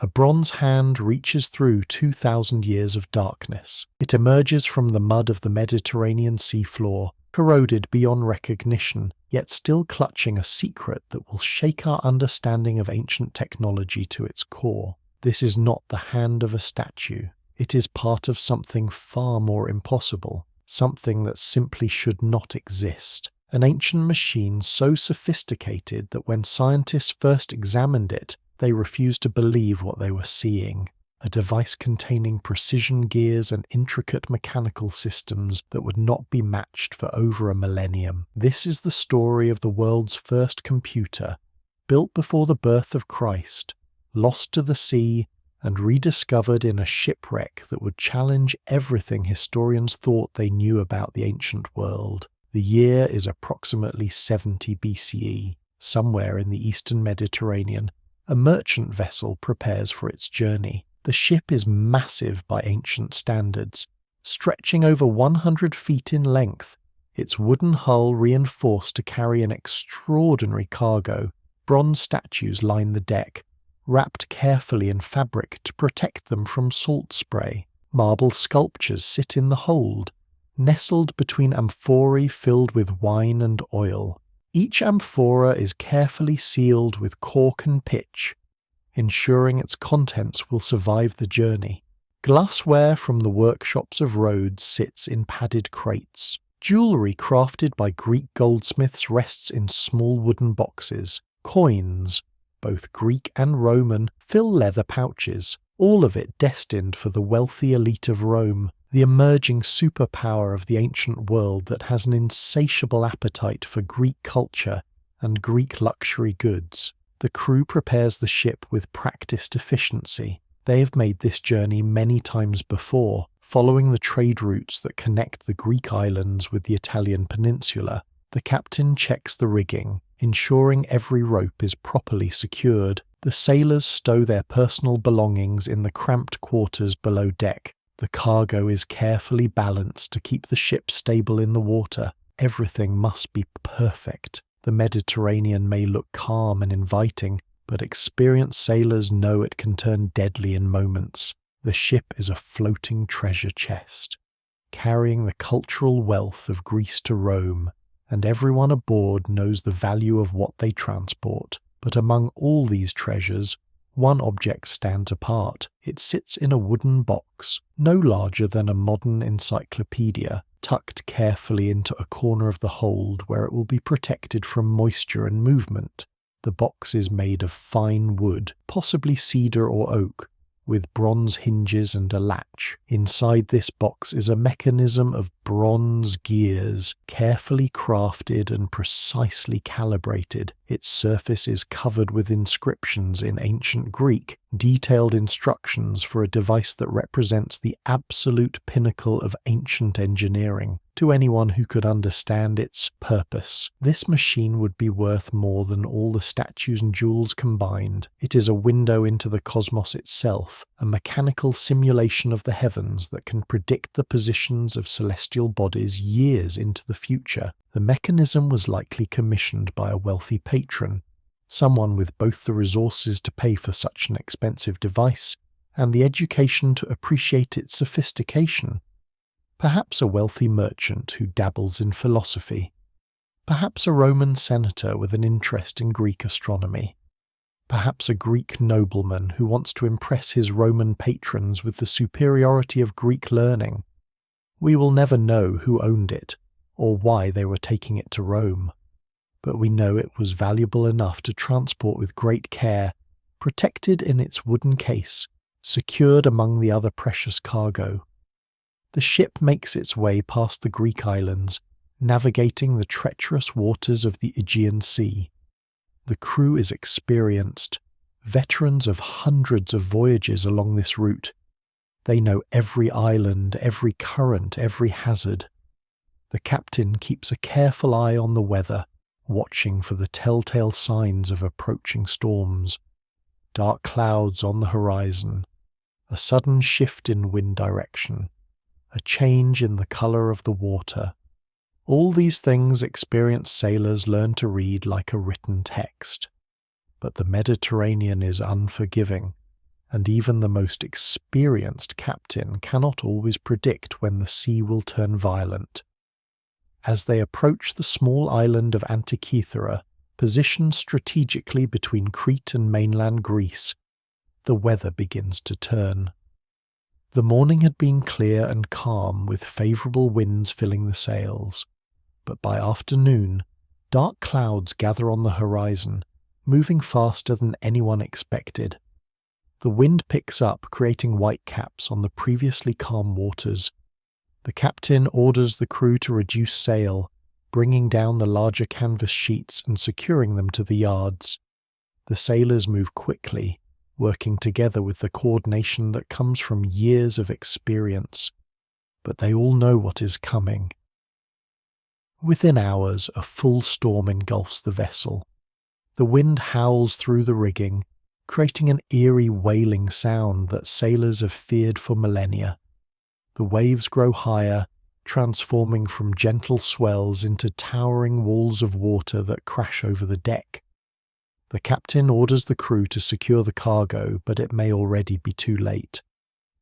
A bronze hand reaches through 2,000 years of darkness. It emerges from the mud of the Mediterranean seafloor, corroded beyond recognition, yet still clutching a secret that will shake our understanding of ancient technology to its core. This is not the hand of a statue. It is part of something far more impossible, something that simply should not exist. An ancient machine so sophisticated that when scientists first examined it, they refused to believe what they were seeing. A device containing precision gears and intricate mechanical systems that would not be matched for over a millennium. This is the story of the world's first computer, built before the birth of Christ, lost to the sea, and rediscovered in a shipwreck that would challenge everything historians thought they knew about the ancient world. The year is approximately 70 BCE. Somewhere in the eastern Mediterranean, a merchant vessel prepares for its journey. The ship is massive by ancient standards, stretching over 100 feet in length, its wooden hull reinforced to carry an extraordinary cargo. Bronze statues line the deck, wrapped carefully in fabric to protect them from salt spray. Marble sculptures sit in the hold, nestled between amphorae filled with wine and oil. Each amphora is carefully sealed with cork and pitch, ensuring its contents will survive the journey. Glassware from the workshops of Rhodes sits in padded crates. Jewellery crafted by Greek goldsmiths rests in small wooden boxes. Coins, both Greek and Roman, fill leather pouches, all of it destined for the wealthy elite of Rome, the emerging superpower of the ancient world that has an insatiable appetite for Greek culture and Greek luxury goods. The crew prepares the ship with practiced efficiency. They have made this journey many times before, following the trade routes that connect the Greek islands with the Italian peninsula. The captain checks the rigging, ensuring every rope is properly secured. The sailors stow their personal belongings in the cramped quarters below deck. The cargo is carefully balanced to keep the ship stable in the water. Everything must be perfect. The Mediterranean may look calm and inviting, but experienced sailors know it can turn deadly in moments. The ship is a floating treasure chest, carrying the cultural wealth of Greece to Rome, and everyone aboard knows the value of what they transport. But among all these treasures, one object stands apart. It sits in a wooden box, no larger than a modern encyclopedia, tucked carefully into a corner of the hold where it will be protected from moisture and movement. The box is made of fine wood, possibly cedar or oak, with bronze hinges and a latch. Inside this box is a mechanism of bronze gears, carefully crafted and precisely calibrated. Its surface is covered with inscriptions in ancient Greek, detailed instructions for a device that represents the absolute pinnacle of ancient engineering. To anyone who could understand its purpose, this machine would be worth more than all the statues and jewels combined. It is a window into the cosmos itself, a mechanical simulation of the heavens that can predict the positions of celestial bodies years into the future. The mechanism was likely commissioned by a wealthy patron, someone with both the resources to pay for such an expensive device and the education to appreciate its sophistication. Perhaps a wealthy merchant who dabbles in philosophy. Perhaps a Roman senator with an interest in Greek astronomy. Perhaps a Greek nobleman who wants to impress his Roman patrons with the superiority of Greek learning. We will never know who owned it, or why they were taking it to Rome, but we know it was valuable enough to transport with great care, protected in its wooden case, secured among the other precious cargo. The ship makes its way past the Greek islands, navigating the treacherous waters of the Aegean Sea. The crew is experienced, veterans of hundreds of voyages along this route. They know every island, every current, every hazard. The captain keeps a careful eye on the weather, watching for the telltale signs of approaching storms. Dark clouds on the horizon, a sudden shift in wind direction, a change in the colour of the water. All these things experienced sailors learn to read like a written text. But the Mediterranean is unforgiving. and even the most experienced captain cannot always predict when the sea will turn violent. As they approach the small island of Antikythera, positioned strategically between Crete and mainland Greece, the weather begins to turn. The morning had been clear and calm, with favourable winds filling the sails, but by afternoon, dark clouds gather on the horizon, moving faster than anyone expected. The wind picks up, creating whitecaps on the previously calm waters. The captain orders the crew to reduce sail, bringing down the larger canvas sheets and securing them to the yards. The sailors move quickly, working together with the coordination that comes from years of experience, but they all know what is coming. Within hours, a full storm engulfs the vessel. The wind howls through the rigging, creating an eerie wailing sound that sailors have feared for millennia. The waves grow higher, transforming from gentle swells into towering walls of water that crash over the deck. The captain orders the crew to secure the cargo, but it may already be too late.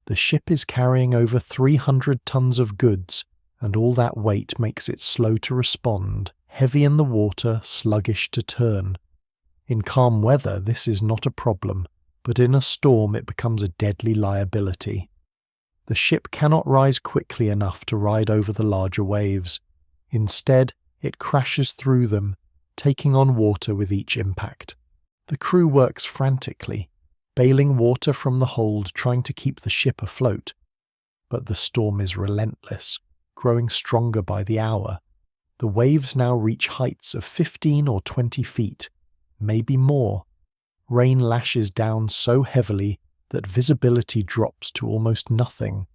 The ship is carrying over 300 tons of goods, and all that weight makes it slow to respond, heavy in the water, sluggish to turn. In calm weather, this is not a problem, but in a storm it becomes a deadly liability. The ship cannot rise quickly enough to ride over the larger waves. Instead, it crashes through them, taking on water with each impact. The crew works frantically, bailing water from the hold, trying to keep the ship afloat. But the storm is relentless, growing stronger by the hour. The waves now reach heights of 15 or 20 feet, maybe more. Rain lashes down so heavily that visibility drops to almost nothing.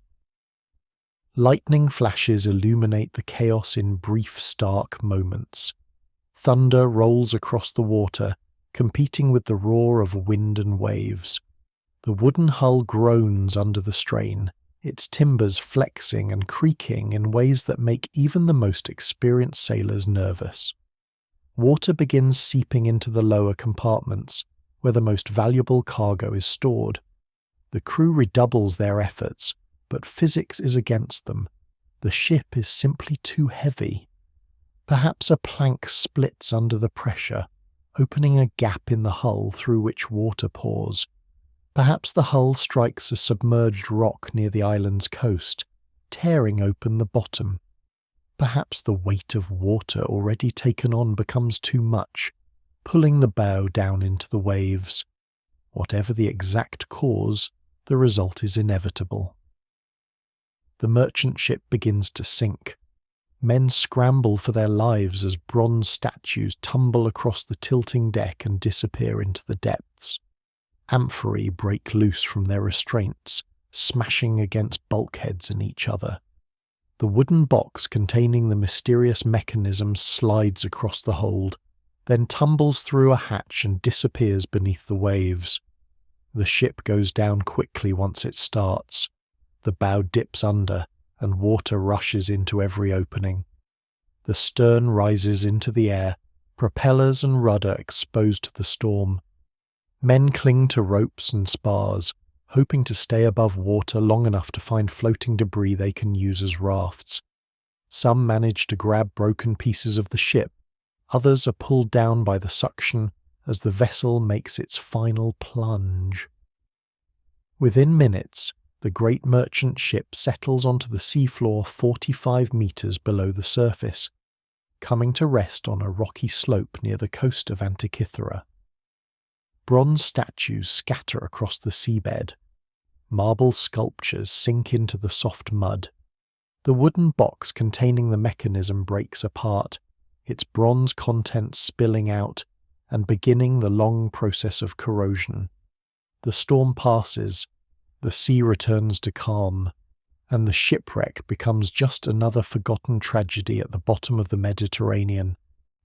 Lightning flashes illuminate the chaos in brief, stark moments. Thunder rolls across the water, competing with the roar of wind and waves. The wooden hull groans under the strain, its timbers flexing and creaking in ways that make even the most experienced sailors nervous. Water begins seeping into the lower compartments, where the most valuable cargo is stored. The crew redoubles their efforts, but physics is against them. The ship is simply too heavy. Perhaps a plank splits under the pressure, opening a gap in the hull through which water pours. Perhaps the hull strikes a submerged rock near the island's coast, tearing open the bottom. Perhaps the weight of water already taken on becomes too much, pulling the bow down into the waves. Whatever the exact cause, the result is inevitable. The merchant ship begins to sink. Men scramble for their lives as bronze statues tumble across the tilting deck and disappear into the depths. Amphorae break loose from their restraints, smashing against bulkheads and each other. The wooden box containing the mysterious mechanism slides across the hold, then tumbles through a hatch and disappears beneath the waves. The ship goes down quickly once it starts. The bow dips under, and water rushes into every opening. The stern rises into the air, propellers and rudder exposed to the storm. Men cling to ropes and spars, hoping to stay above water long enough to find floating debris they can use as rafts. Some manage to grab broken pieces of the ship, others are pulled down by the suction as the vessel makes its final plunge. Within minutes, the great merchant ship settles onto the seafloor 45 meters below the surface, coming to rest on a rocky slope near the coast of Antikythera. Bronze statues scatter across the seabed. Marble sculptures sink into the soft mud. The wooden box containing the mechanism breaks apart, its bronze contents spilling out and beginning the long process of corrosion. The storm passes, the sea returns to calm, and the shipwreck becomes just another forgotten tragedy at the bottom of the Mediterranean.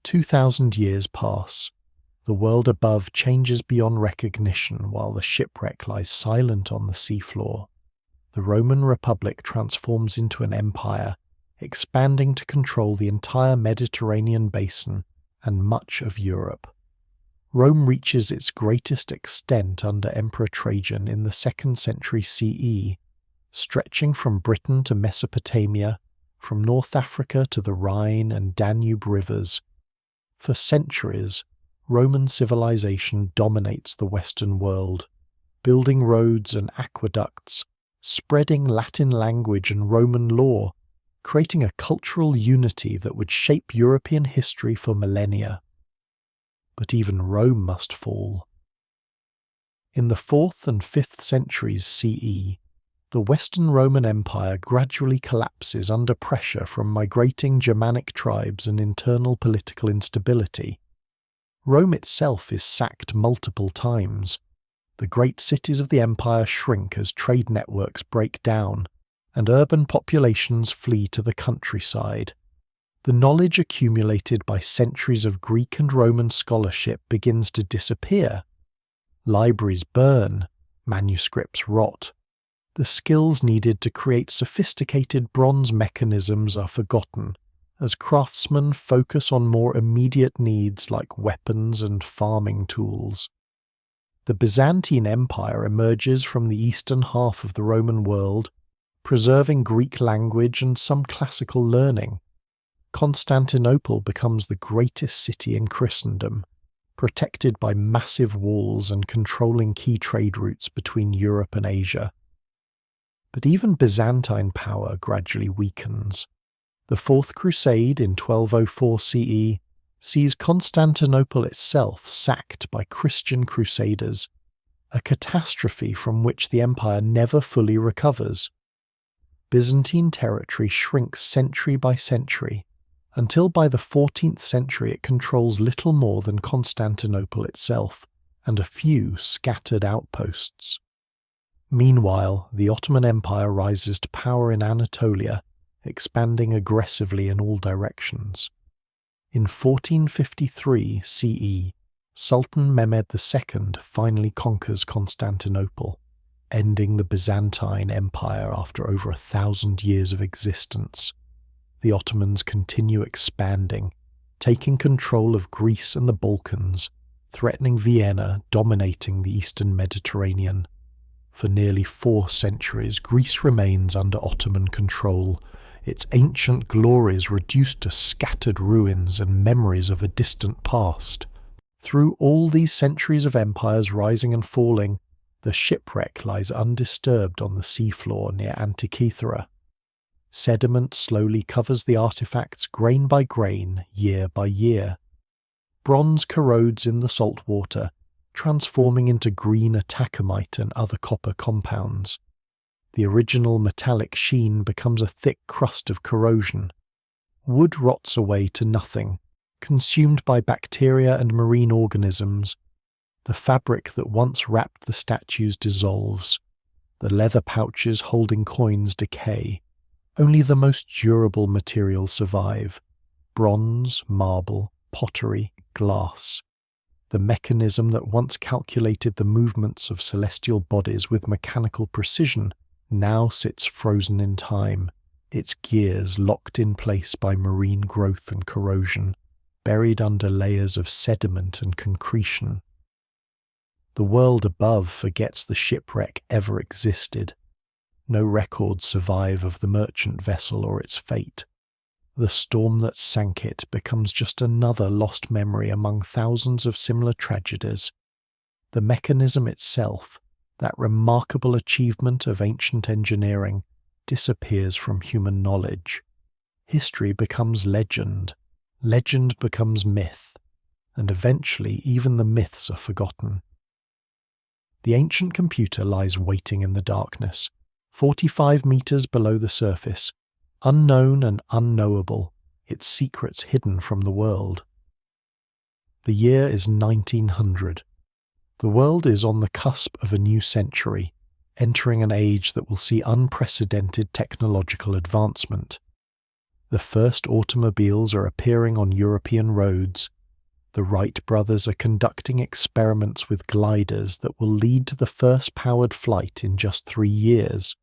2,000 years pass. The world above changes beyond recognition while the shipwreck lies silent on the seafloor. The Roman Republic transforms into an empire, expanding to control the entire Mediterranean basin and much of Europe. Rome reaches its greatest extent under Emperor Trajan in the 2nd century CE, stretching from Britain to Mesopotamia, from North Africa to the Rhine and Danube rivers. For centuries, Roman civilization dominates the Western world, building roads and aqueducts, spreading Latin language and Roman law, creating a cultural unity that would shape European history for millennia. But even Rome must fall. In the 4th and 5th centuries CE, the Western Roman Empire gradually collapses under pressure from migrating Germanic tribes and internal political instability. Rome itself is sacked multiple times. The great cities of the empire shrink as trade networks break down, and urban populations flee to the countryside. The knowledge accumulated by centuries of Greek and Roman scholarship begins to disappear. Libraries burn, manuscripts rot. The skills needed to create sophisticated bronze mechanisms are forgotten, as craftsmen focus on more immediate needs like weapons and farming tools. The Byzantine Empire emerges from the eastern half of the Roman world, preserving Greek language and some classical learning. Constantinople becomes the greatest city in Christendom, protected by massive walls and controlling key trade routes between Europe and Asia. But even Byzantine power gradually weakens. The Fourth Crusade in 1204 CE sees Constantinople itself sacked by Christian crusaders, a catastrophe from which the empire never fully recovers. Byzantine territory shrinks century by century, until by the 14th century it controls little more than Constantinople itself and a few scattered outposts. Meanwhile, the Ottoman Empire rises to power in Anatolia, expanding aggressively in all directions. In 1453 CE, Sultan Mehmed II finally conquers Constantinople, ending the Byzantine Empire after over 1,000 years of existence. The Ottomans continue expanding, taking control of Greece and the Balkans, threatening Vienna, dominating the eastern Mediterranean. For nearly 4 centuries, Greece remains under Ottoman control, its ancient glories reduced to scattered ruins and memories of a distant past. Through all these centuries of empires rising and falling, the shipwreck lies undisturbed on the seafloor near Antikythera. Sediment slowly covers the artifacts grain by grain, year by year. Bronze corrodes in the salt water, transforming into green atacamite and other copper compounds. The original metallic sheen becomes a thick crust of corrosion. Wood rots away to nothing, consumed by bacteria and marine organisms. The fabric that once wrapped the statues dissolves. The leather pouches holding coins decay. Only the most durable materials survive: bronze, marble, pottery, glass. The mechanism that once calculated the movements of celestial bodies with mechanical precision now sits frozen in time, its gears locked in place by marine growth and corrosion, buried under layers of sediment and concretion. The world above forgets the shipwreck ever existed. No records survive of the merchant vessel or its fate. The storm that sank it becomes just another lost memory among thousands of similar tragedies. The mechanism itself, that remarkable achievement of ancient engineering, disappears from human knowledge. History becomes legend becomes myth, and eventually even the myths are forgotten. The ancient computer lies waiting in the darkness, 45 meters below the surface, unknown and unknowable, its secrets hidden from the world. The year is 1900. The world is on the cusp of a new century, entering an age that will see unprecedented technological advancement. The first automobiles are appearing on European roads. The Wright brothers are conducting experiments with gliders that will lead to the first powered flight in just 3 years.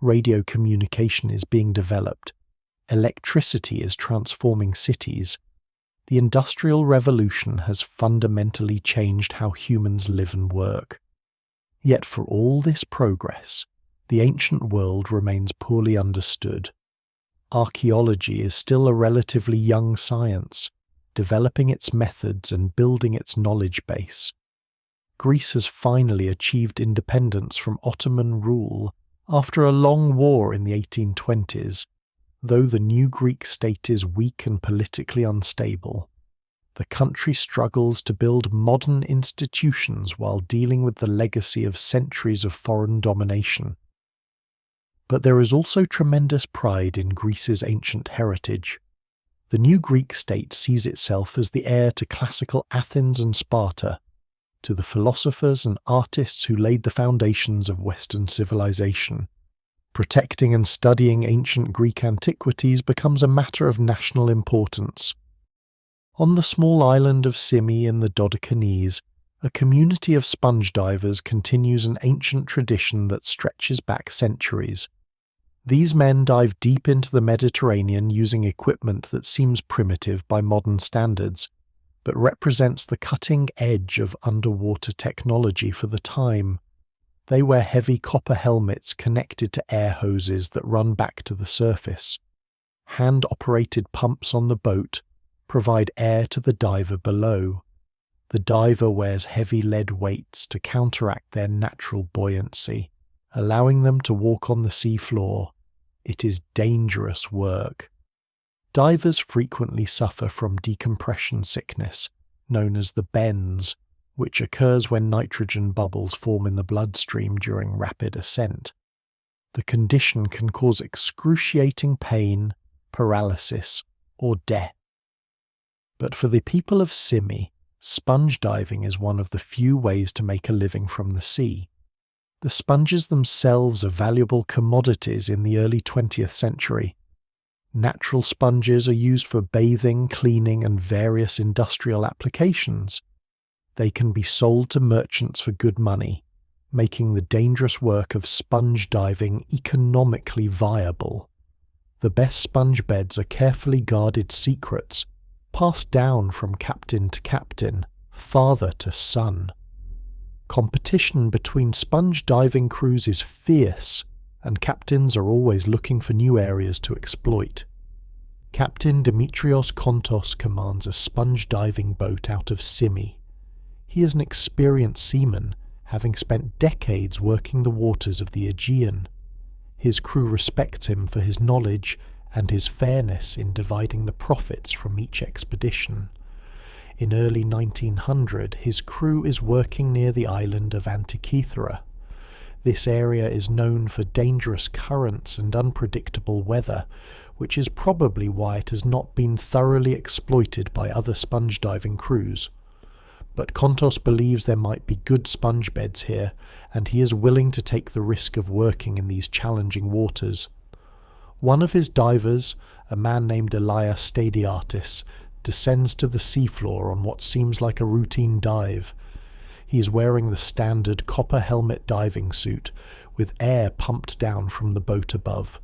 Radio communication is being developed. Electricity is transforming cities. The Industrial Revolution has fundamentally changed how humans live and work. Yet for all this progress, the ancient world remains poorly understood. Archaeology is still a relatively young science, developing its methods and building its knowledge base. Greece has finally achieved independence from Ottoman rule after a long war in the 1820s, though the new Greek state is weak and politically unstable. The country struggles to build modern institutions while dealing with the legacy of centuries of foreign domination. But there is also tremendous pride in Greece's ancient heritage. The new Greek state sees itself as the heir to classical Athens and Sparta, to the philosophers and artists who laid the foundations of Western civilization. Protecting and studying ancient Greek antiquities becomes a matter of national importance. On the small island of Symi in the Dodecanese, a community of sponge divers continues an ancient tradition that stretches back centuries. These men dive deep into the Mediterranean using equipment that seems primitive by modern standards, but represents the cutting edge of underwater technology for the time. They wear heavy copper helmets connected to air hoses that run back to the surface. Hand-operated pumps on the boat provide air to the diver below. The diver wears heavy lead weights to counteract their natural buoyancy, allowing them to walk on the sea floor. It is dangerous work. Divers frequently suffer from decompression sickness, known as the bends, which occurs when nitrogen bubbles form in the bloodstream during rapid ascent. The condition can cause excruciating pain, paralysis, or death. But for the people of Symi, sponge diving is one of the few ways to make a living from the sea. The sponges themselves are valuable commodities in the early 20th century. Natural sponges are used for bathing, cleaning, and various industrial applications. They can be sold to merchants for good money, making the dangerous work of sponge diving economically viable. The best sponge beds are carefully guarded secrets, passed down from captain to captain, father to son. Competition between sponge diving crews is fierce, and captains are always looking for new areas to exploit. Captain Dimitrios Kontos commands a sponge diving boat out of Symi. He is an experienced seaman, having spent decades working the waters of the Aegean. His crew respects him for his knowledge and his fairness in dividing the profits from each expedition. In early 1900, his crew is working near the island of Antikythera. This area is known for dangerous currents and unpredictable weather, which is probably why it has not been thoroughly exploited by other sponge diving crews. But Kontos believes there might be good sponge beds here, and he is willing to take the risk of working in these challenging waters. One of his divers, a man named Elias Stadiatis, descends to the seafloor on what seems like a routine dive. He is wearing the standard copper helmet diving suit, with air pumped down from the boat above.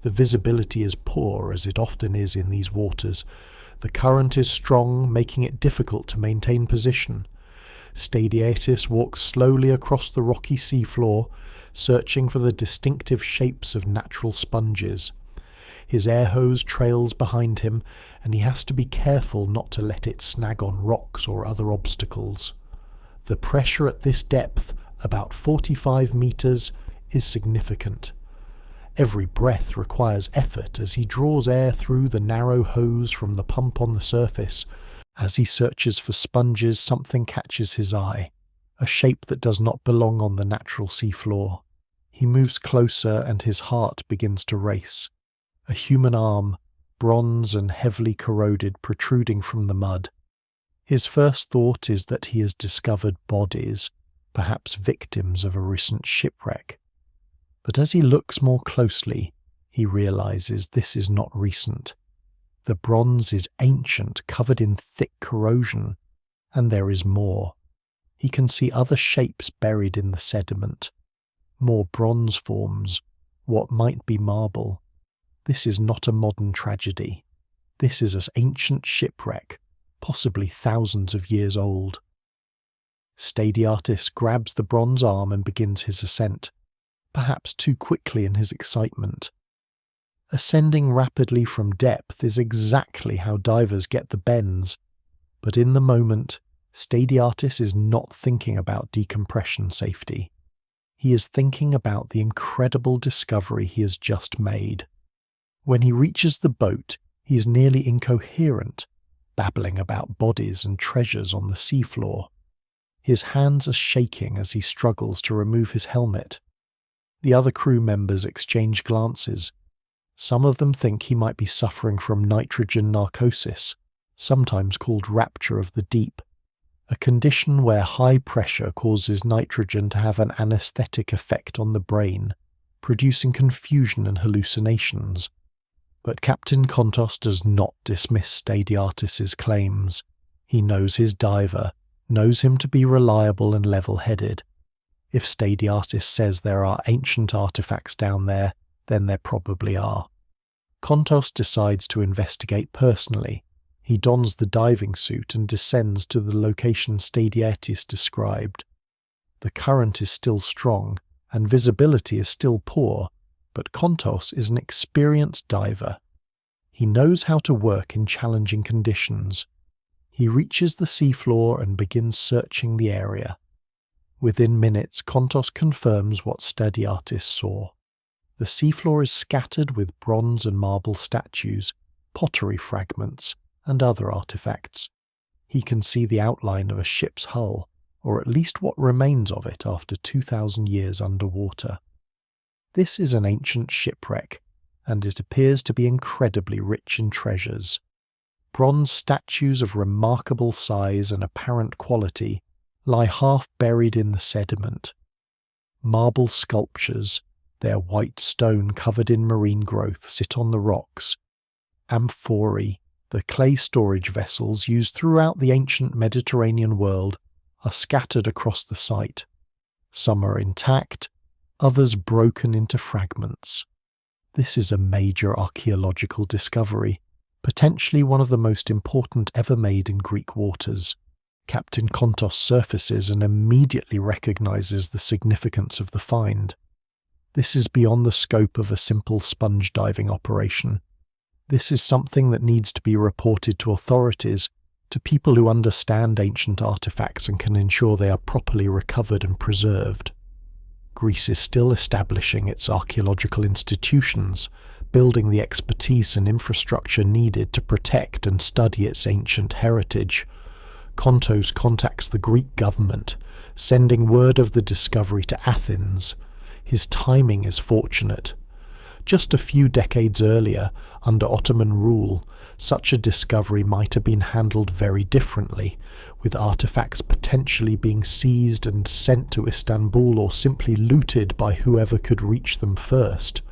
The visibility is poor, as it often is in these waters. The current is strong, making it difficult to maintain position. Stadiatis walks slowly across the rocky seafloor, searching for the distinctive shapes of natural sponges. His air hose trails behind him, and he has to be careful not to let it snag on rocks or other obstacles. The pressure at this depth, about 45 meters, is significant. Every breath requires effort as he draws air through the narrow hose from the pump on the surface. As he searches for sponges, something catches his eye, a shape that does not belong on the natural seafloor. He moves closer and his heart begins to race. A human arm, bronze and heavily corroded, protruding from the mud. His first thought is that he has discovered bodies, perhaps victims of a recent shipwreck. But as he looks more closely, he realizes this is not recent. The bronze is ancient, covered in thick corrosion, and there is more. He can see other shapes buried in the sediment. More bronze forms, what might be marble. This is not a modern tragedy. This is an ancient shipwreck, possibly thousands of years old. Stadiatis grabs the bronze arm and begins his ascent, perhaps too quickly in his excitement. Ascending rapidly from depth is exactly how divers get the bends, but in the moment, Stadiatis is not thinking about decompression safety. He is thinking about the incredible discovery he has just made. When he reaches the boat, he is nearly incoherent, babbling about bodies and treasures on the seafloor. His hands are shaking as he struggles to remove his helmet. The other crew members exchange glances. Some of them think he might be suffering from nitrogen narcosis, sometimes called rapture of the deep, a condition where high pressure causes nitrogen to have an anesthetic effect on the brain, producing confusion and hallucinations. But Captain Kontos does not dismiss Stadiatis's claims. He knows his diver, knows him to be reliable and level-headed. If Stadiatis says there are ancient artifacts down there, then there probably are. Kontos decides to investigate personally. He dons the diving suit and descends to the location Stadiatis described. The current is still strong, and visibility is still poor, but Kontos is an experienced diver. He knows how to work in challenging conditions. He reaches the seafloor and begins searching the area. Within minutes, Kontos confirms what Stadiatis saw. The seafloor is scattered with bronze and marble statues, pottery fragments, and other artifacts. He can see the outline of a ship's hull, or at least what remains of it after 2,000 years underwater. This is an ancient shipwreck, and it appears to be incredibly rich in treasures. Bronze statues of remarkable size and apparent quality lie half buried in the sediment. Marble sculptures, their white stone covered in marine growth, sit on the rocks. Amphorae, the clay storage vessels used throughout the ancient Mediterranean world, are scattered across the site. Some are intact, others broken into fragments. This is a major archaeological discovery, potentially one of the most important ever made in Greek waters. Captain Kontos surfaces and immediately recognizes the significance of the find. This is beyond the scope of a simple sponge diving operation. This is something that needs to be reported to authorities, to people who understand ancient artifacts and can ensure they are properly recovered and preserved. Greece is still establishing its archaeological institutions, building the expertise and infrastructure needed to protect and study its ancient heritage. Kontos contacts the Greek government, sending word of the discovery to Athens. His timing is fortunate. Just a few decades earlier, under Ottoman rule, such a discovery might have been handled very differently, with artifacts potentially being seized and sent to Istanbul or simply looted by whoever could reach them first.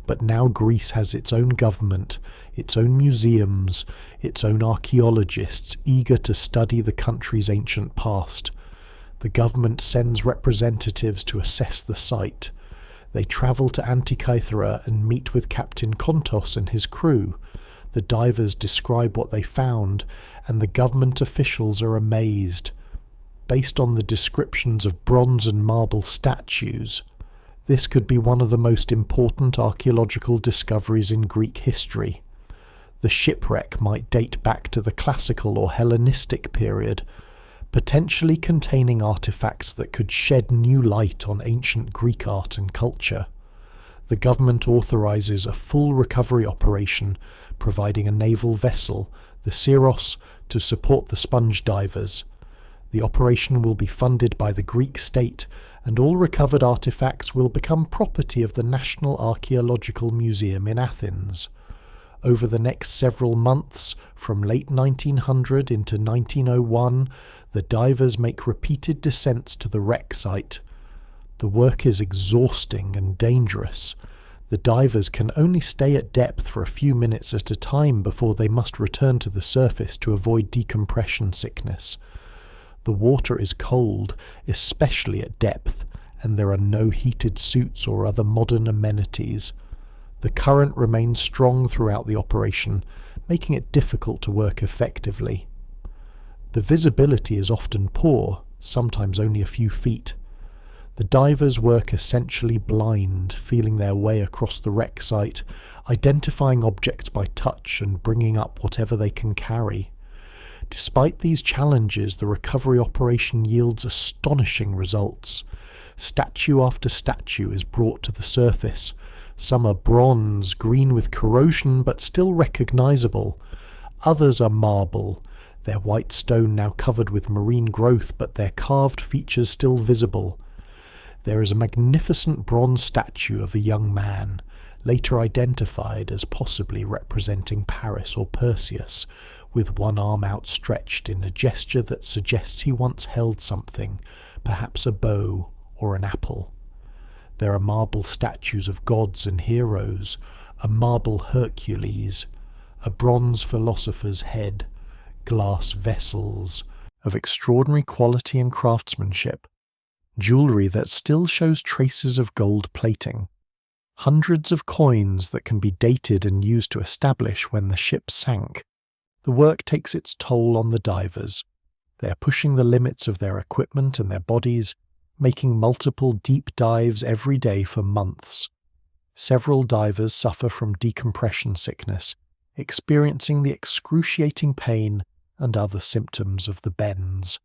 But now Greece has its own government, its own museums, its own archaeologists eager to study the country's ancient past. The government sends representatives to assess the site. They travel to Antikythera and meet with Captain Kontos and his crew. The divers describe what they found, and the government officials are amazed. Based on the descriptions of bronze and marble statues, this could be one of the most important archaeological discoveries in Greek history. The shipwreck might date back to the classical or Hellenistic period, potentially containing artifacts that could shed new light on ancient Greek art and culture. The government authorises a full recovery operation, providing a naval vessel, the Syros, to support the sponge divers. The operation will be funded by the Greek state, and all recovered artifacts will become property of the National Archaeological Museum in Athens. Over the next several months, from late 1900 into 1901, the divers make repeated descents to the wreck site. The work is exhausting and dangerous. The divers can only stay at depth for a few minutes at a time before they must return to the surface to avoid decompression sickness. The water is cold, especially at depth, and there are no heated suits or other modern amenities. The current remains strong throughout the operation, making it difficult to work effectively. The visibility is often poor, sometimes only a few feet. The divers work essentially blind, feeling their way across the wreck site, identifying objects by touch and bringing up whatever they can carry. Despite these challenges, the recovery operation yields astonishing results. Statue after statue is brought to the surface. Some are bronze, green with corrosion, but still recognizable. Others are marble, their white stone now covered with marine growth, but their carved features still visible. There is a magnificent bronze statue of a young man, later identified as possibly representing Paris or Perseus, with one arm outstretched in a gesture that suggests he once held something, perhaps a bow or an apple. There are marble statues of gods and heroes, a marble Hercules, a bronze philosopher's head, glass vessels of extraordinary quality and craftsmanship, jewellery that still shows traces of gold plating, hundreds of coins that can be dated and used to establish when the ship sank. The work takes its toll on the divers. They are pushing the limits of their equipment and their bodies, making multiple deep dives every day for months. Several divers suffer from decompression sickness, experiencing the excruciating pain and other symptoms of the bends.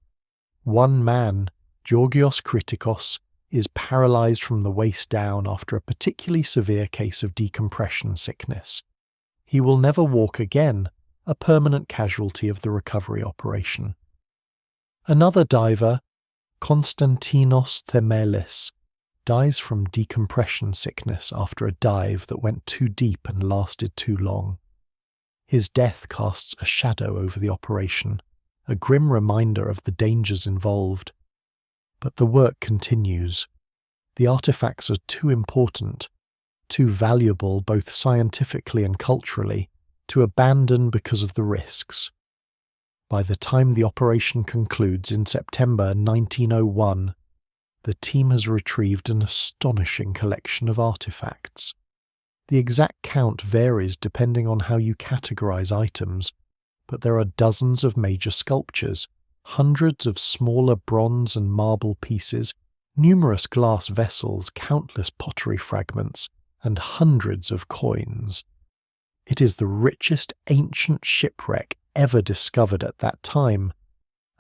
One man, Georgios Kritikos, is paralysed from the waist down after a particularly severe case of decompression sickness. He will never walk again, a permanent casualty of the recovery operation. Another diver, Konstantinos Themelis, dies from decompression sickness after a dive that went too deep and lasted too long. His death casts a shadow over the operation, a grim reminder of the dangers involved. But the work continues. The artifacts are too important, too valuable both scientifically and culturally, to abandon because of the risks. By the time the operation concludes in September 1901, the team has retrieved an astonishing collection of artifacts. The exact count varies depending on how you categorize items, but there are dozens of major sculptures, hundreds of smaller bronze and marble pieces, numerous glass vessels, countless pottery fragments, and hundreds of coins. It is the richest ancient shipwreck ever discovered at that time,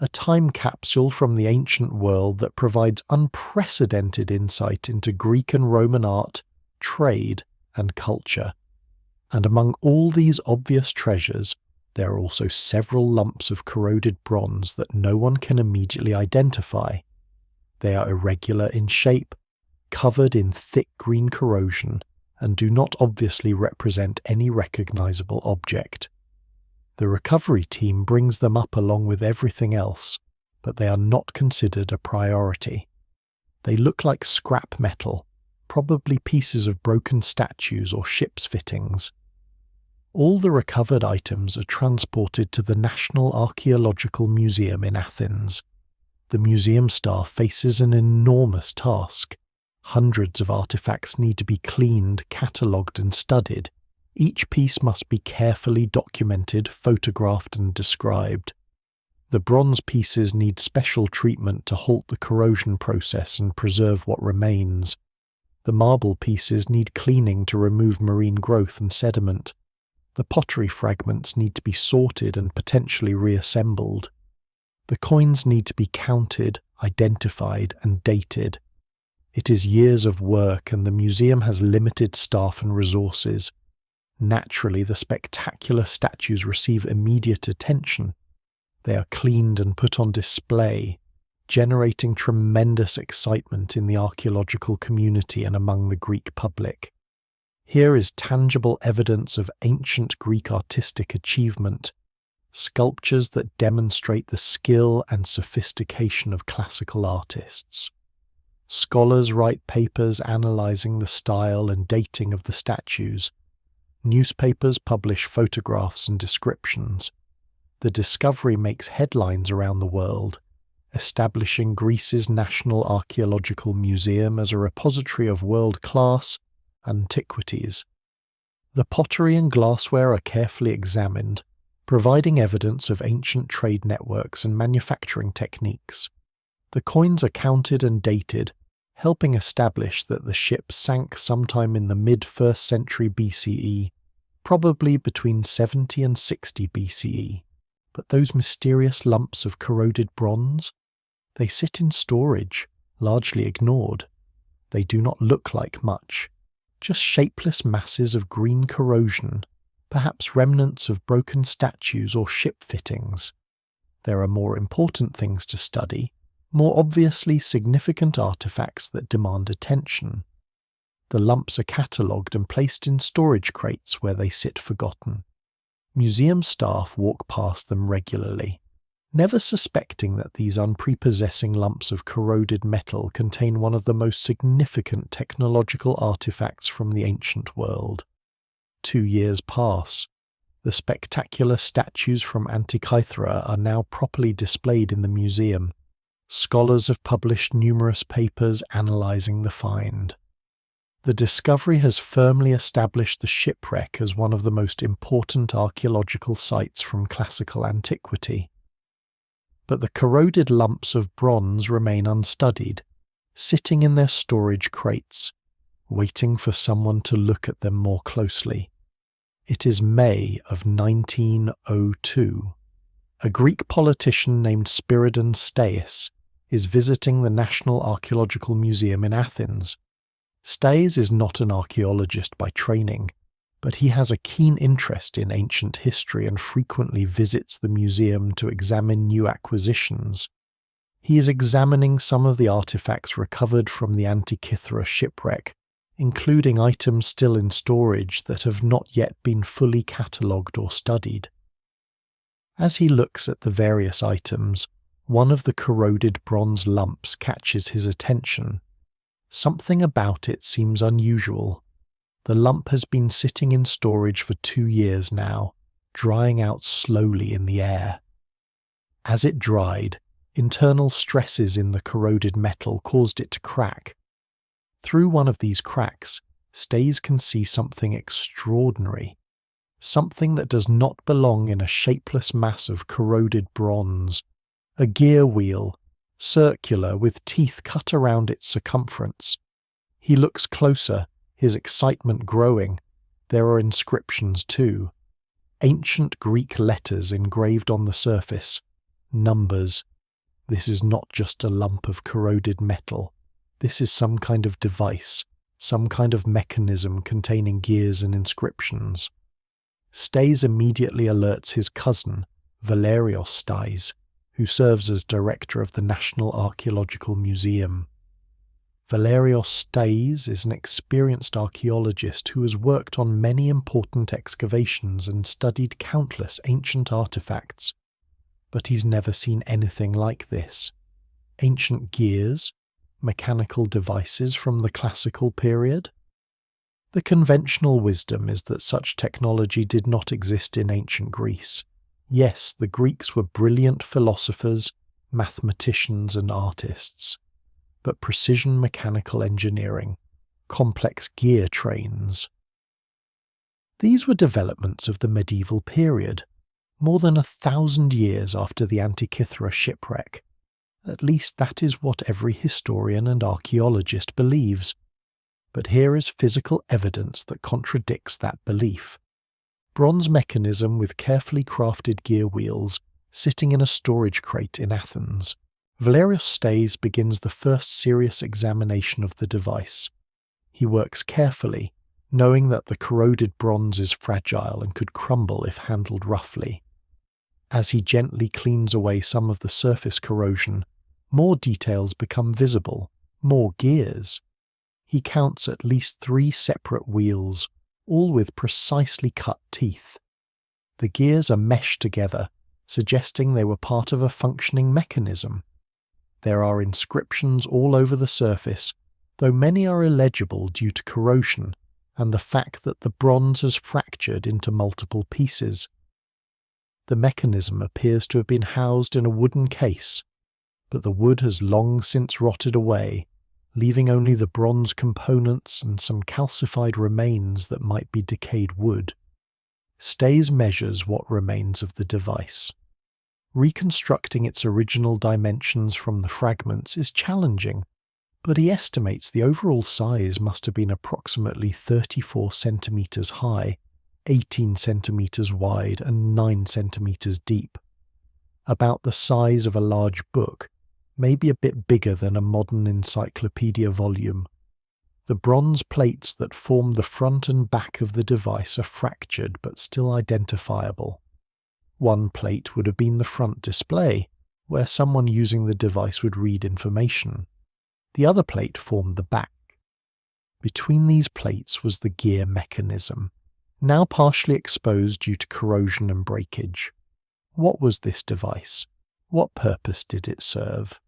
a time capsule from the ancient world that provides unprecedented insight into Greek and Roman art, trade, and culture. And among all these obvious treasures, there are also several lumps of corroded bronze that no one can immediately identify. They are irregular in shape, covered in thick green corrosion, and do not obviously represent any recognizable object. The recovery team brings them up along with everything else, but they are not considered a priority. They look like scrap metal, probably pieces of broken statues or ship's fittings. All the recovered items are transported to the National Archaeological Museum in Athens. The museum staff faces an enormous task. Hundreds of artifacts need to be cleaned, catalogued and studied. Each piece must be carefully documented, photographed and described. The bronze pieces need special treatment to halt the corrosion process and preserve what remains. The marble pieces need cleaning to remove marine growth and sediment. The pottery fragments need to be sorted and potentially reassembled. The coins need to be counted, identified and dated. It is years of work and the museum has limited staff and resources. Naturally, the spectacular statues receive immediate attention. They are cleaned and put on display, generating tremendous excitement in the archaeological community and among the Greek public. Here is tangible evidence of ancient Greek artistic achievement, sculptures that demonstrate the skill and sophistication of classical artists. Scholars write papers analysing the style and dating of the statues. Newspapers publish photographs and descriptions. The discovery makes headlines around the world, establishing Greece's National Archaeological Museum as a repository of world-class antiquities. The pottery and glassware are carefully examined, providing evidence of ancient trade networks and manufacturing techniques. The coins are counted and dated, helping establish that the ship sank sometime in the mid-1st century BCE, probably between 70 and 60 BCE. But those mysterious lumps of corroded bronze? They sit in storage, largely ignored. They do not look like much, just shapeless masses of green corrosion, perhaps remnants of broken statues or ship fittings. There are more important things to study, more obviously significant artifacts that demand attention. The lumps are catalogued and placed in storage crates where they sit forgotten. Museum staff walk past them regularly, never suspecting that these unprepossessing lumps of corroded metal contain one of the most significant technological artifacts from the ancient world. 2 years pass. The spectacular statues from Antikythera are now properly displayed in the museum. Scholars have published numerous papers analysing the find. The discovery has firmly established the shipwreck as one of the most important archaeological sites from classical antiquity. But the corroded lumps of bronze remain unstudied, sitting in their storage crates, waiting for someone to look at them more closely. It is May of 1902. A Greek politician named Spiridon Stais is visiting the National Archaeological Museum in Athens. Stais is not an archaeologist by training, but he has a keen interest in ancient history and frequently visits the museum to examine new acquisitions. He is examining some of the artifacts recovered from the Antikythera shipwreck, including items still in storage that have not yet been fully catalogued or studied. As he looks at the various items, one of the corroded bronze lumps catches his attention. Something about it seems unusual. The lump has been sitting in storage for 2 years now, drying out slowly in the air. As it dried, internal stresses in the corroded metal caused it to crack. Through one of these cracks, Stais can see something extraordinary, something that does not belong in a shapeless mass of corroded bronze. A gear wheel, circular with teeth cut around its circumference. He looks closer, his excitement growing. There are inscriptions too. Ancient Greek letters engraved on the surface. Numbers. This is not just a lump of corroded metal. This is some kind of device, some kind of mechanism containing gears and inscriptions. Stais immediately alerts his cousin, Valerios Stais, who serves as director of the National Archaeological Museum. Valerios Stais is an experienced archaeologist who has worked on many important excavations and studied countless ancient artifacts, but he's never seen anything like this. Ancient gears, mechanical devices from the classical period. The conventional wisdom is that such technology did not exist in ancient Greece. Yes, the Greeks were brilliant philosophers, mathematicians and artists, but precision mechanical engineering, complex gear trains. These were developments of the medieval period, more than 1,000 years after the Antikythera shipwreck. At least that is what every historian and archaeologist believes. But here is physical evidence that contradicts that belief. Bronze mechanism with carefully crafted gear wheels sitting in a storage crate in Athens. Valerios Stais begins the first serious examination of the device. He works carefully, knowing that the corroded bronze is fragile and could crumble if handled roughly. As he gently cleans away some of the surface corrosion, more details become visible, more gears. He counts at least 3 separate wheels, all with precisely cut teeth. The gears are meshed together, suggesting they were part of a functioning mechanism. There are inscriptions all over the surface, though many are illegible due to corrosion and the fact that the bronze has fractured into multiple pieces. The mechanism appears to have been housed in a wooden case, but the wood has long since rotted away, leaving only the bronze components and some calcified remains that might be decayed wood. Stays measures what remains of the device. Reconstructing its original dimensions from the fragments is challenging, but he estimates the overall size must have been approximately 34 centimeters high, 18 centimeters wide, and 9 centimeters deep. About the size of a large book, maybe a bit bigger than a modern encyclopedia volume. The bronze plates that form the front and back of the device are fractured but still identifiable. One plate would have been the front display, where someone using the device would read information. The other plate formed the back. Between these plates was the gear mechanism, now partially exposed due to corrosion and breakage. What was this device? What purpose did it serve?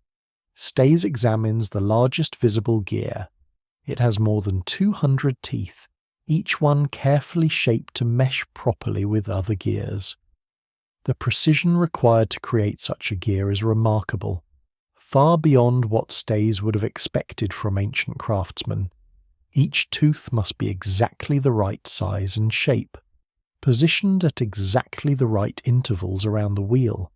Stays examines the largest visible gear. It has more than 200 teeth, each one carefully shaped to mesh properly with other gears. The precision required to create such a gear is remarkable, far beyond what Stays would have expected from ancient craftsmen. Each tooth must be exactly the right size and shape, positioned at exactly the right intervals around the wheel.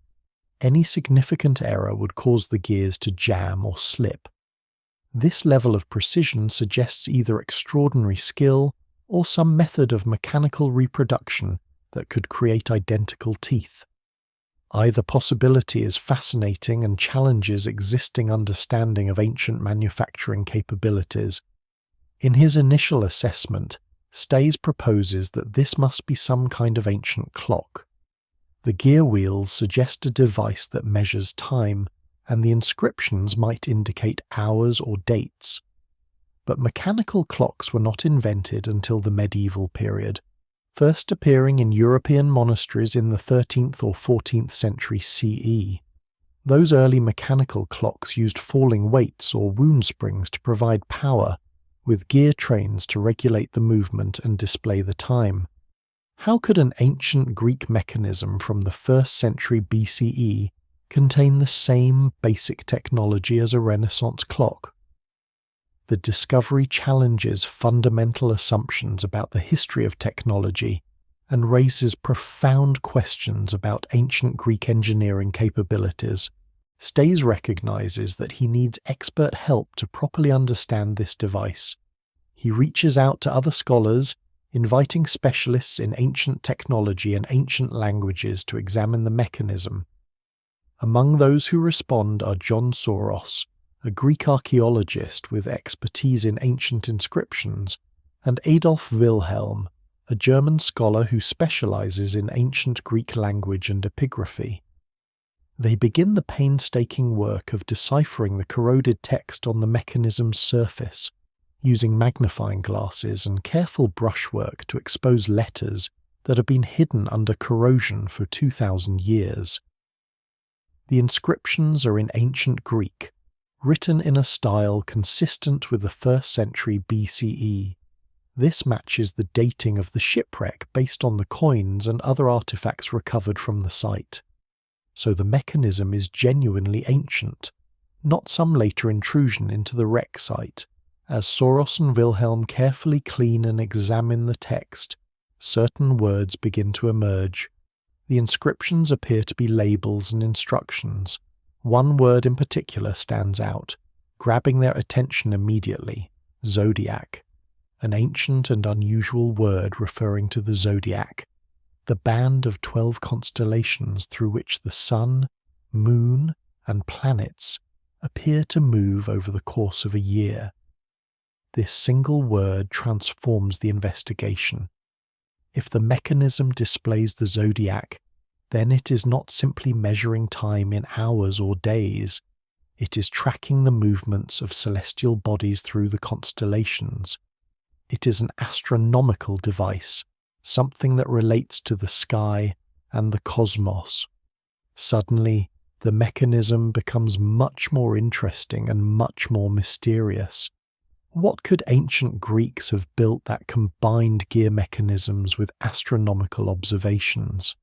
Any significant error would cause the gears to jam or slip. This level of precision suggests either extraordinary skill or some method of mechanical reproduction that could create identical teeth. Either possibility is fascinating and challenges existing understanding of ancient manufacturing capabilities. In his initial assessment, Stays proposes that this must be some kind of ancient clock. The gear wheels suggest a device that measures time, and the inscriptions might indicate hours or dates. But mechanical clocks were not invented until the medieval period, first appearing in European monasteries in the 13th or 14th century CE. Those early mechanical clocks used falling weights or wound springs to provide power, with gear trains to regulate the movement and display the time. How could an ancient Greek mechanism from the 1st century BCE contain the same basic technology as a Renaissance clock? The discovery challenges fundamental assumptions about the history of technology and raises profound questions about ancient Greek engineering capabilities. Stays recognizes that he needs expert help to properly understand this device. He reaches out to other scholars, inviting specialists in ancient technology and ancient languages to examine the mechanism. Among those who respond are John Soros, a Greek archaeologist with expertise in ancient inscriptions, and Adolf Wilhelm, a German scholar who specializes in ancient Greek language and epigraphy. They begin the painstaking work of deciphering the corroded text on the mechanism's surface, using magnifying glasses and careful brushwork to expose letters that have been hidden under corrosion for 2,000 years. The inscriptions are in ancient Greek, written in a style consistent with the 1st century BCE. This matches the dating of the shipwreck based on the coins and other artifacts recovered from the site. So the mechanism is genuinely ancient, not some later intrusion into the wreck site. As Soros and Wilhelm carefully clean and examine the text, certain words begin to emerge. The inscriptions appear to be labels and instructions. One word in particular stands out, grabbing their attention immediately: zodiac, an ancient and unusual word referring to the zodiac, the band of 12 constellations through which the sun, moon, and planets appear to move over the course of a year. This single word transforms the investigation. If the mechanism displays the zodiac, then it is not simply measuring time in hours or days. It is tracking the movements of celestial bodies through the constellations. It is an astronomical device, something that relates to the sky and the cosmos. Suddenly, the mechanism becomes much more interesting and much more mysterious. What could ancient Greeks have built that combined gear mechanisms with astronomical observations?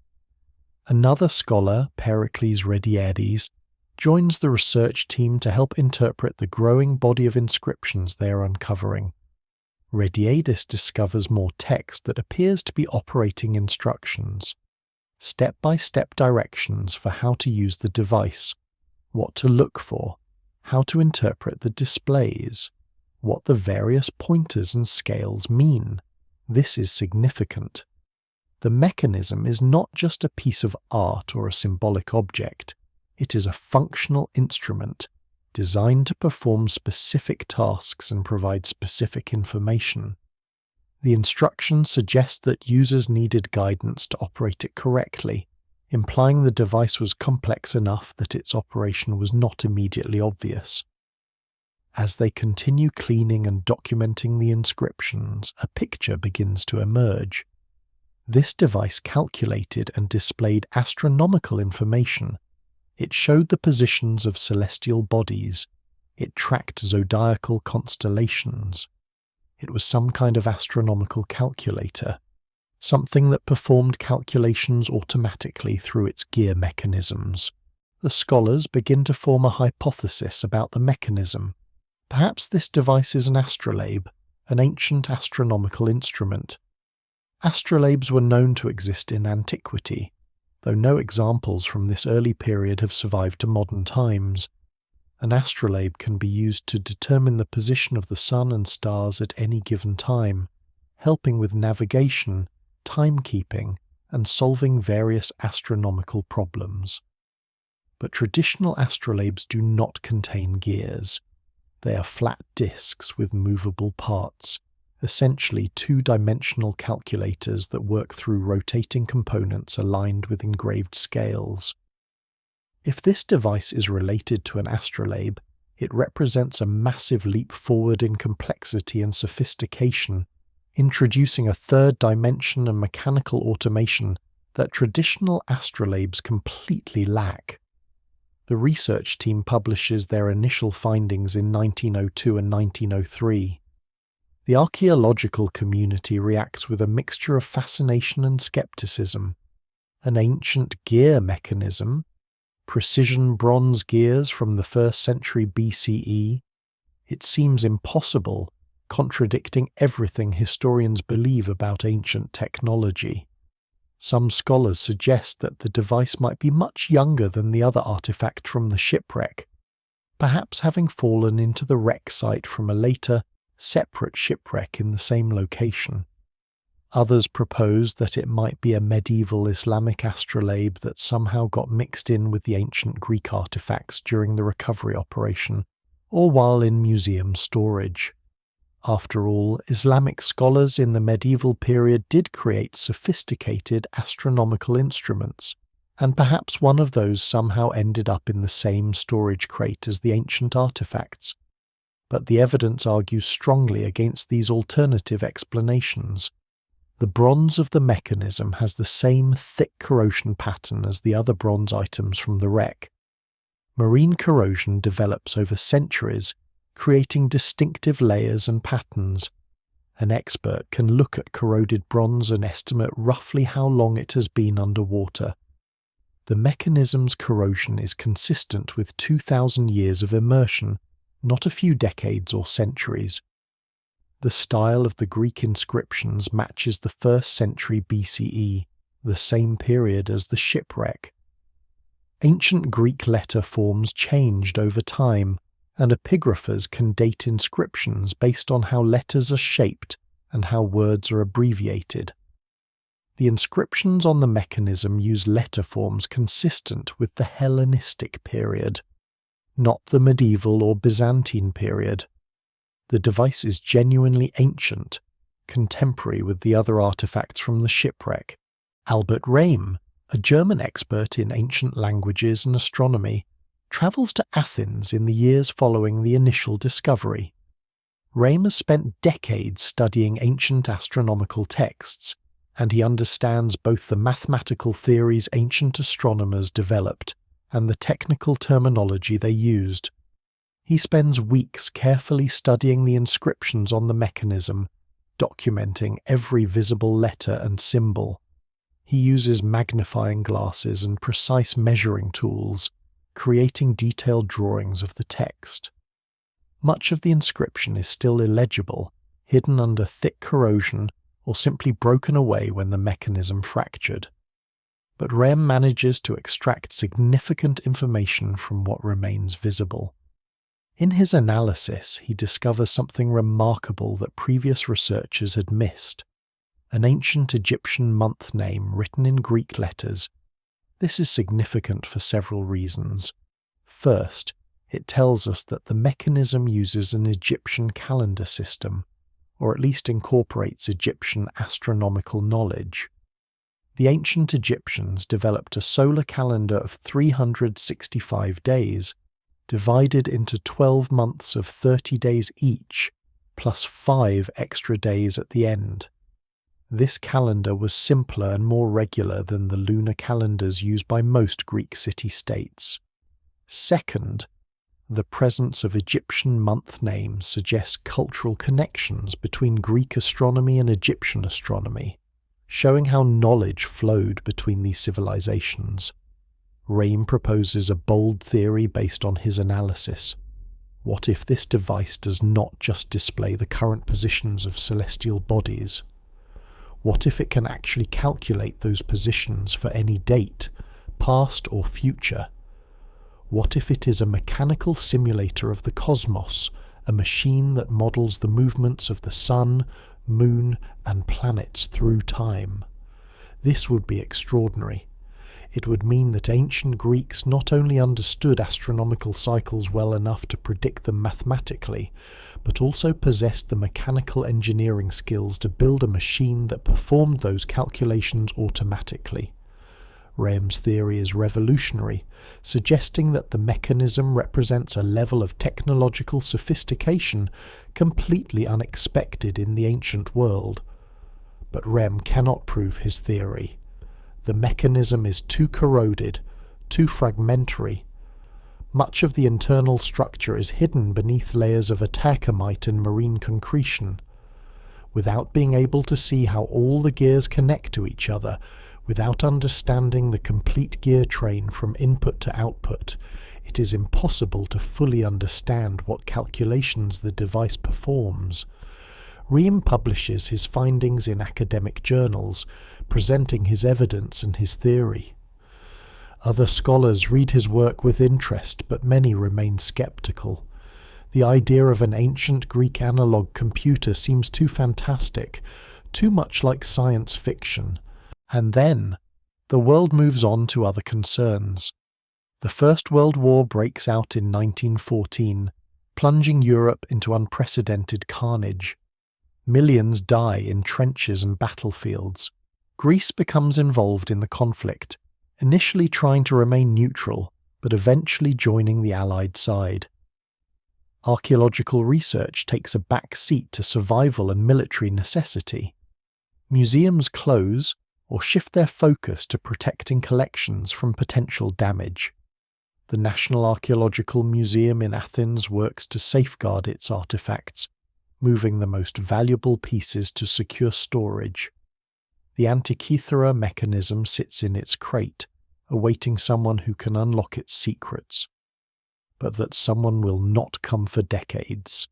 Another scholar, Pericles Rediades, joins the research team to help interpret the growing body of inscriptions they are uncovering. Rediadis discovers more text that appears to be operating instructions, step-by-step directions for how to use the device, what to look for, how to interpret the displays, what the various pointers and scales mean. This is significant. The mechanism is not just a piece of art or a symbolic object. It is a functional instrument designed to perform specific tasks and provide specific information. The instructions suggest that users needed guidance to operate it correctly, implying the device was complex enough that its operation was not immediately obvious. As they continue cleaning and documenting the inscriptions, a picture begins to emerge. This device calculated and displayed astronomical information. It showed the positions of celestial bodies. It tracked zodiacal constellations. It was some kind of astronomical calculator, something that performed calculations automatically through its gear mechanisms. The scholars begin to form a hypothesis about the mechanism. Perhaps this device is an astrolabe, an ancient astronomical instrument. Astrolabes were known to exist in antiquity, though no examples from this early period have survived to modern times. An astrolabe can be used to determine the position of the sun and stars at any given time, helping with navigation, timekeeping, and solving various astronomical problems. But traditional astrolabes do not contain gears. They are flat discs with movable parts, essentially two-dimensional calculators that work through rotating components aligned with engraved scales. If this device is related to an astrolabe, it represents a massive leap forward in complexity and sophistication, introducing a third dimension and mechanical automation that traditional astrolabes completely lack. The research team publishes their initial findings in 1902 and 1903. The archaeological community reacts with a mixture of fascination and skepticism. An ancient gear mechanism, precision bronze gears from the 1st century BCE, it seems impossible, contradicting everything historians believe about ancient technology. Some scholars suggest that the device might be much younger than the other artifact from the shipwreck, perhaps having fallen into the wreck site from a later, separate shipwreck in the same location. Others propose that it might be a medieval Islamic astrolabe that somehow got mixed in with the ancient Greek artifacts during the recovery operation, or while in museum storage. After all, Islamic scholars in the medieval period did create sophisticated astronomical instruments, and perhaps one of those somehow ended up in the same storage crate as the ancient artifacts. But the evidence argues strongly against these alternative explanations. The bronze of the mechanism has the same thick corrosion pattern as the other bronze items from the wreck. Marine corrosion develops over centuries, creating distinctive layers and patterns. An expert can look at corroded bronze and estimate roughly how long it has been underwater. The mechanism's corrosion is consistent with 2,000 years of immersion, not a few decades or centuries. The style of the Greek inscriptions matches the 1st century BCE, the same period as the shipwreck. Ancient Greek letter forms changed over time, and epigraphers can date inscriptions based on how letters are shaped and how words are abbreviated. The inscriptions on the mechanism use letter forms consistent with the Hellenistic period, not the medieval or Byzantine period. The device is genuinely ancient, contemporary with the other artifacts from the shipwreck. Albert Rehm, a German expert in ancient languages and astronomy, travels to Athens in the years following the initial discovery. Rehm has spent decades studying ancient astronomical texts, and he understands both the mathematical theories ancient astronomers developed and the technical terminology they used. He spends weeks carefully studying the inscriptions on the mechanism, documenting every visible letter and symbol. He uses magnifying glasses and precise measuring tools, creating detailed drawings of the text. Much of the inscription is still illegible, hidden under thick corrosion or simply broken away when the mechanism fractured. But Rem manages to extract significant information from what remains visible. In his analysis, he discovers something remarkable that previous researchers had missed: an ancient Egyptian month name written in Greek letters. This is significant for several reasons. First, it tells us that the mechanism uses an Egyptian calendar system, or at least incorporates Egyptian astronomical knowledge. The ancient Egyptians developed a solar calendar of 365 days, divided into 12 months of 30 days each, plus 5 extra days at the end. This calendar was simpler and more regular than the lunar calendars used by most Greek city-states. Second, the presence of Egyptian month names suggests cultural connections between Greek astronomy and Egyptian astronomy, showing how knowledge flowed between these civilizations. Rame proposes a bold theory based on his analysis. What if this device does not just display the current positions of celestial bodies? What if it can actually calculate those positions for any date, past or future? What if it is a mechanical simulator of the cosmos, a machine that models the movements of the sun, moon, and planets through time? This would be extraordinary. It would mean that ancient Greeks not only understood astronomical cycles well enough to predict them mathematically, but also possessed the mechanical engineering skills to build a machine that performed those calculations automatically. Rame's theory is revolutionary, suggesting that the mechanism represents a level of technological sophistication completely unexpected in the ancient world. But Rem cannot prove his theory. The mechanism is too corroded, too fragmentary. Much of the internal structure is hidden beneath layers of atacamite and marine concretion. Without being able to see how all the gears connect to each other, without understanding the complete gear train from input to output, it is impossible to fully understand what calculations the device performs. Riem publishes his findings in academic journals, presenting his evidence and his theory. Other scholars read his work with interest, but many remain skeptical. The idea of an ancient Greek analog computer seems too fantastic, too much like science fiction. And then, the world moves on to other concerns. The First World War breaks out in 1914, plunging Europe into unprecedented carnage. Millions die in trenches and battlefields. Greece becomes involved in the conflict, initially trying to remain neutral, but eventually joining the Allied side. Archaeological research takes a back seat to survival and military necessity. Museums close or shift their focus to protecting collections from potential damage. The National Archaeological Museum in Athens works to safeguard its artifacts, moving the most valuable pieces to secure storage. The Antikythera Mechanism sits in its crate, awaiting someone who can unlock its secrets. But that someone will not come for decades.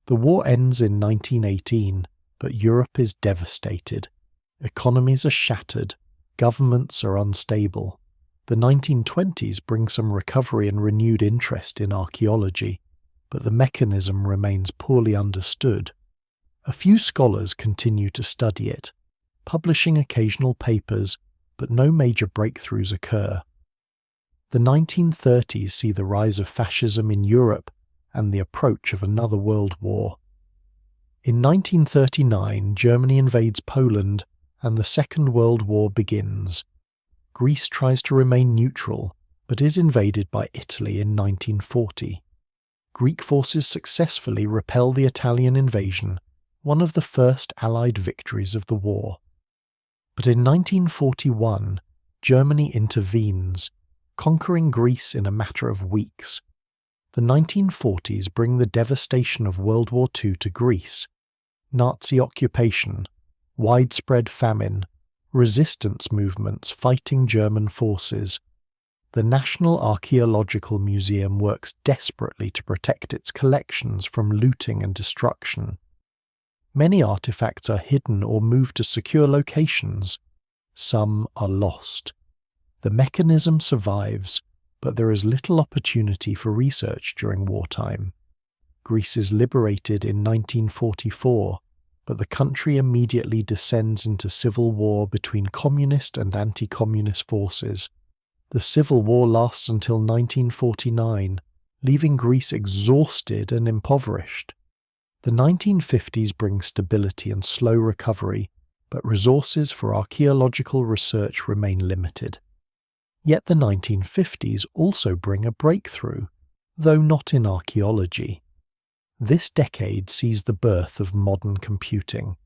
The war ends in 1918, but Europe is devastated. Economies are shattered, governments are unstable. The 1920s bring some recovery and renewed interest in archaeology, but the mechanism remains poorly understood. A few scholars continue to study it, publishing occasional papers, but no major breakthroughs occur. The 1930s see the rise of fascism in Europe and the approach of another world war. In 1939, Germany invades Poland, and the Second World War begins. Greece tries to remain neutral, but is invaded by Italy in 1940. Greek forces successfully repel the Italian invasion, one of the first Allied victories of the war. But in 1941, Germany intervenes, conquering Greece in a matter of weeks. The 1940s bring the devastation of World War II to Greece. Nazi occupation, widespread famine, resistance movements fighting German forces. The National Archaeological Museum works desperately to protect its collections from looting and destruction. Many artifacts are hidden or moved to secure locations. Some are lost. The mechanism survives, but there is little opportunity for research during wartime. Greece is liberated in 1944, but the country immediately descends into civil war between communist and anti-communist forces. The civil war lasts until 1949, leaving Greece exhausted and impoverished. The 1950s bring stability and slow recovery, but resources for archaeological research remain limited. Yet the 1950s also bring a breakthrough, though not in archaeology. This decade sees the birth of modern computing.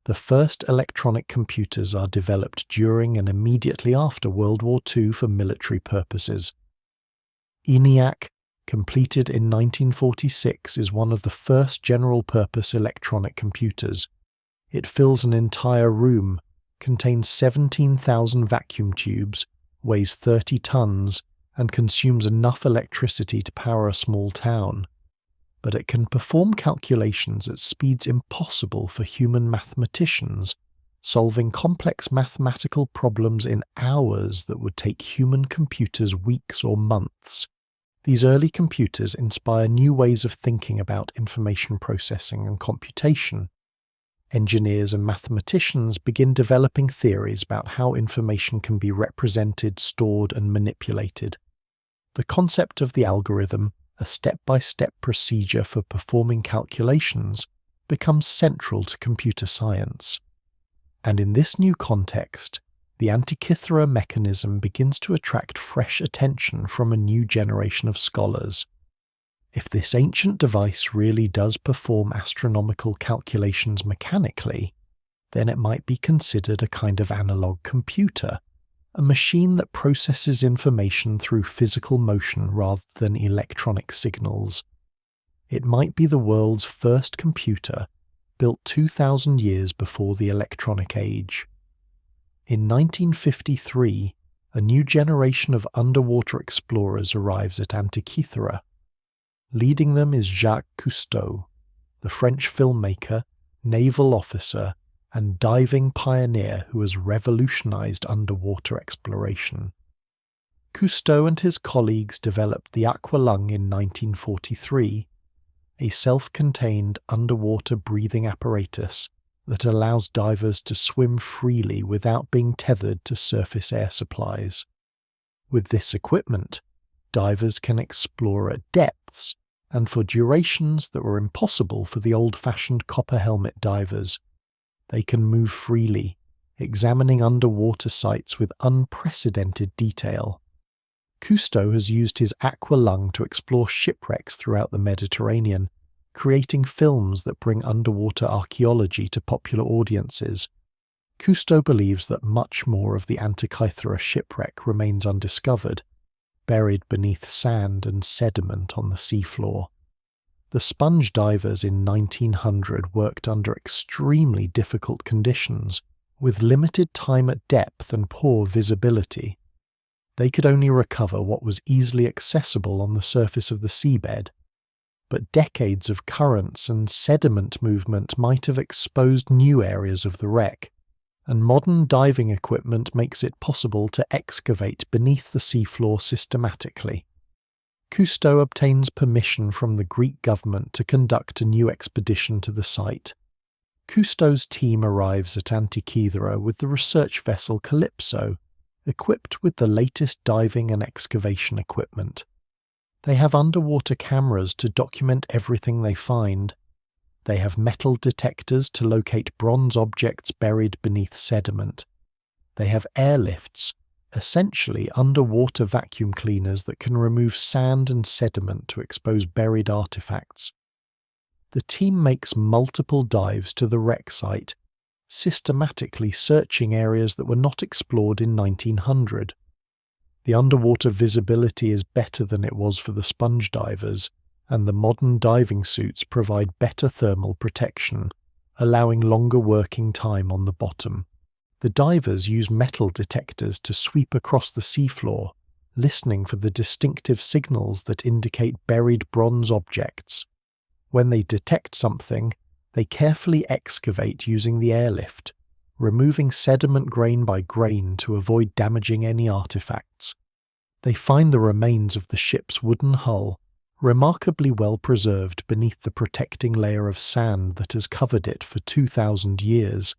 The first electronic computers are developed during and immediately after World War II for military purposes. ENIAC, completed in 1946, is one of the first general-purpose electronic computers. It fills an entire room, contains 17,000 vacuum tubes, weighs 30 tons, and consumes enough electricity to power a small town. But it can perform calculations at speeds impossible for human mathematicians, solving complex mathematical problems in hours that would take human computers weeks or months. These early computers inspire new ways of thinking about information processing and computation. Engineers and mathematicians begin developing theories about how information can be represented, stored, and manipulated. The concept of the algorithm, a step-by-step procedure for performing calculations, becomes central to computer science. And in this new context, the Antikythera Mechanism begins to attract fresh attention from a new generation of scholars. If this ancient device really does perform astronomical calculations mechanically, then it might be considered a kind of analog computer, a machine that processes information through physical motion rather than electronic signals. It might be the world's first computer, built 2,000 years before the electronic age. In 1953, a new generation of underwater explorers arrives at Antikythera. Leading them is Jacques Cousteau, the French filmmaker, naval officer, and diving pioneer who has revolutionized underwater exploration. Cousteau and his colleagues developed the aqualung in 1943, a self-contained underwater breathing apparatus that allows divers to swim freely without being tethered to surface air supplies. With this equipment, divers can explore at depths and for durations that were impossible for the old-fashioned copper helmet divers. They can move freely, examining underwater sites with unprecedented detail. Cousteau has used his aqualung to explore shipwrecks throughout the Mediterranean, creating films that bring underwater archaeology to popular audiences. Cousteau believes that much more of the Antikythera shipwreck remains undiscovered, buried beneath sand and sediment on the seafloor. The sponge divers in 1900 worked under extremely difficult conditions, with limited time at depth and poor visibility. They could only recover what was easily accessible on the surface of the seabed, but decades of currents and sediment movement might have exposed new areas of the wreck, and modern diving equipment makes it possible to excavate beneath the seafloor systematically. Cousteau obtains permission from the Greek government to conduct a new expedition to the site. Cousteau's team arrives at Antikythera with the research vessel Calypso, equipped with the latest diving and excavation equipment. They have underwater cameras to document everything they find. They have metal detectors to locate bronze objects buried beneath sediment. They have airlifts, essentially underwater vacuum cleaners that can remove sand and sediment to expose buried artifacts. The team makes multiple dives to the wreck site, systematically searching areas that were not explored in 1900. The underwater visibility is better than it was for the sponge divers, and the modern diving suits provide better thermal protection, allowing longer working time on the bottom. The divers use metal detectors to sweep across the seafloor, listening for the distinctive signals that indicate buried bronze objects. When they detect something, They carefully excavate using the airlift, removing sediment grain by grain to avoid damaging any artifacts. They find the remains of the ship's wooden hull, remarkably well preserved beneath the protecting layer of sand that has covered it for 2,000 years.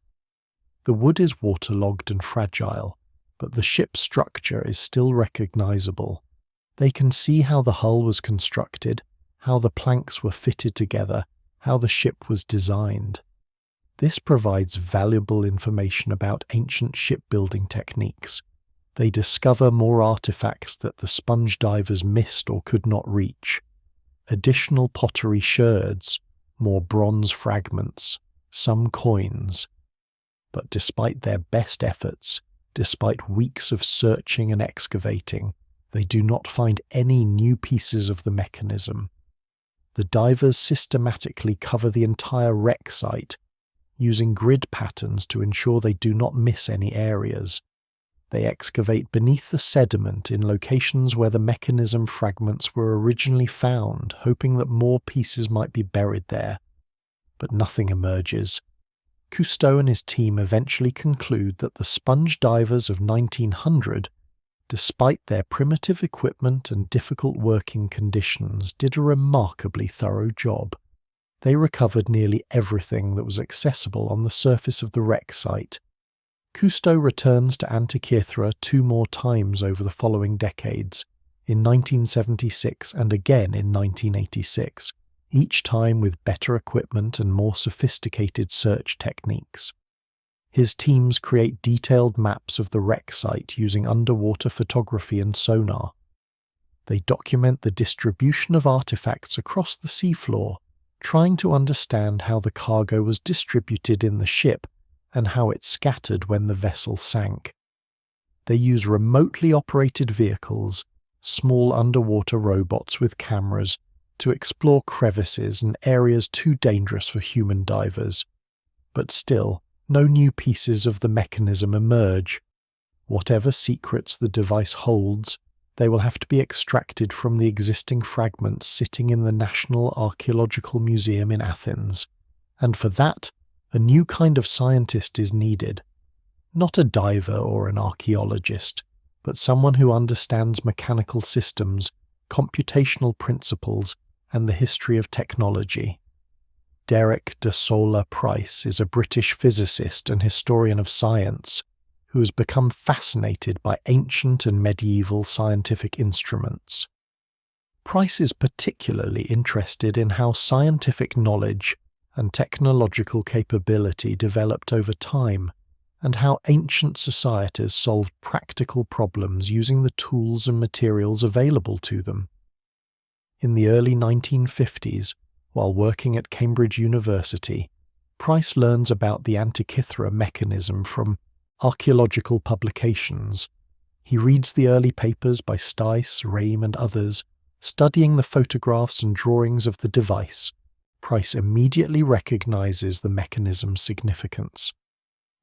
The wood is waterlogged and fragile, but the ship's structure is still recognizable. They can see how the hull was constructed, how the planks were fitted together, how the ship was designed. This provides valuable information about ancient shipbuilding techniques. They discover more artifacts that the sponge divers missed or could not reach. Additional pottery sherds, more bronze fragments, some coins. But despite their best efforts, despite weeks of searching and excavating, they do not find any new pieces of the mechanism. The divers systematically cover the entire wreck site, using grid patterns to ensure they do not miss any areas. They excavate beneath the sediment in locations where the mechanism fragments were originally found, hoping that more pieces might be buried there. But nothing emerges. Cousteau and his team eventually conclude that the sponge divers of 1900, despite their primitive equipment and difficult working conditions, did a remarkably thorough job. They recovered nearly everything that was accessible on the surface of the wreck site. Cousteau returns to Antikythera 2 more times over the following decades, in 1976 and again in 1986, each time with better equipment and more sophisticated search techniques. His teams create detailed maps of the wreck site using underwater photography and sonar. They document the distribution of artifacts across the seafloor, trying to understand how the cargo was distributed in the ship and how it scattered when the vessel sank. They use remotely operated vehicles, small underwater robots with cameras, to explore crevices and areas too dangerous for human divers. But still, no new pieces of the mechanism emerge. Whatever secrets the device holds, they will have to be extracted from the existing fragments sitting in the National Archaeological Museum in Athens. And for that, a new kind of scientist is needed. Not a diver or an archaeologist, but someone who understands mechanical systems, computational principles, and the history of technology. Derek de Sola Price is a British physicist and historian of science who has become fascinated by ancient and medieval scientific instruments. Price is particularly interested in how scientific knowledge and technological capability developed over time, and how ancient societies solved practical problems using the tools and materials available to them. In the early 1950s, while working at Cambridge University, Price learns about the Antikythera Mechanism from archaeological publications. He reads the early papers by Stice, Rame and others, studying the photographs and drawings of the device. Price immediately recognizes the mechanism's significance.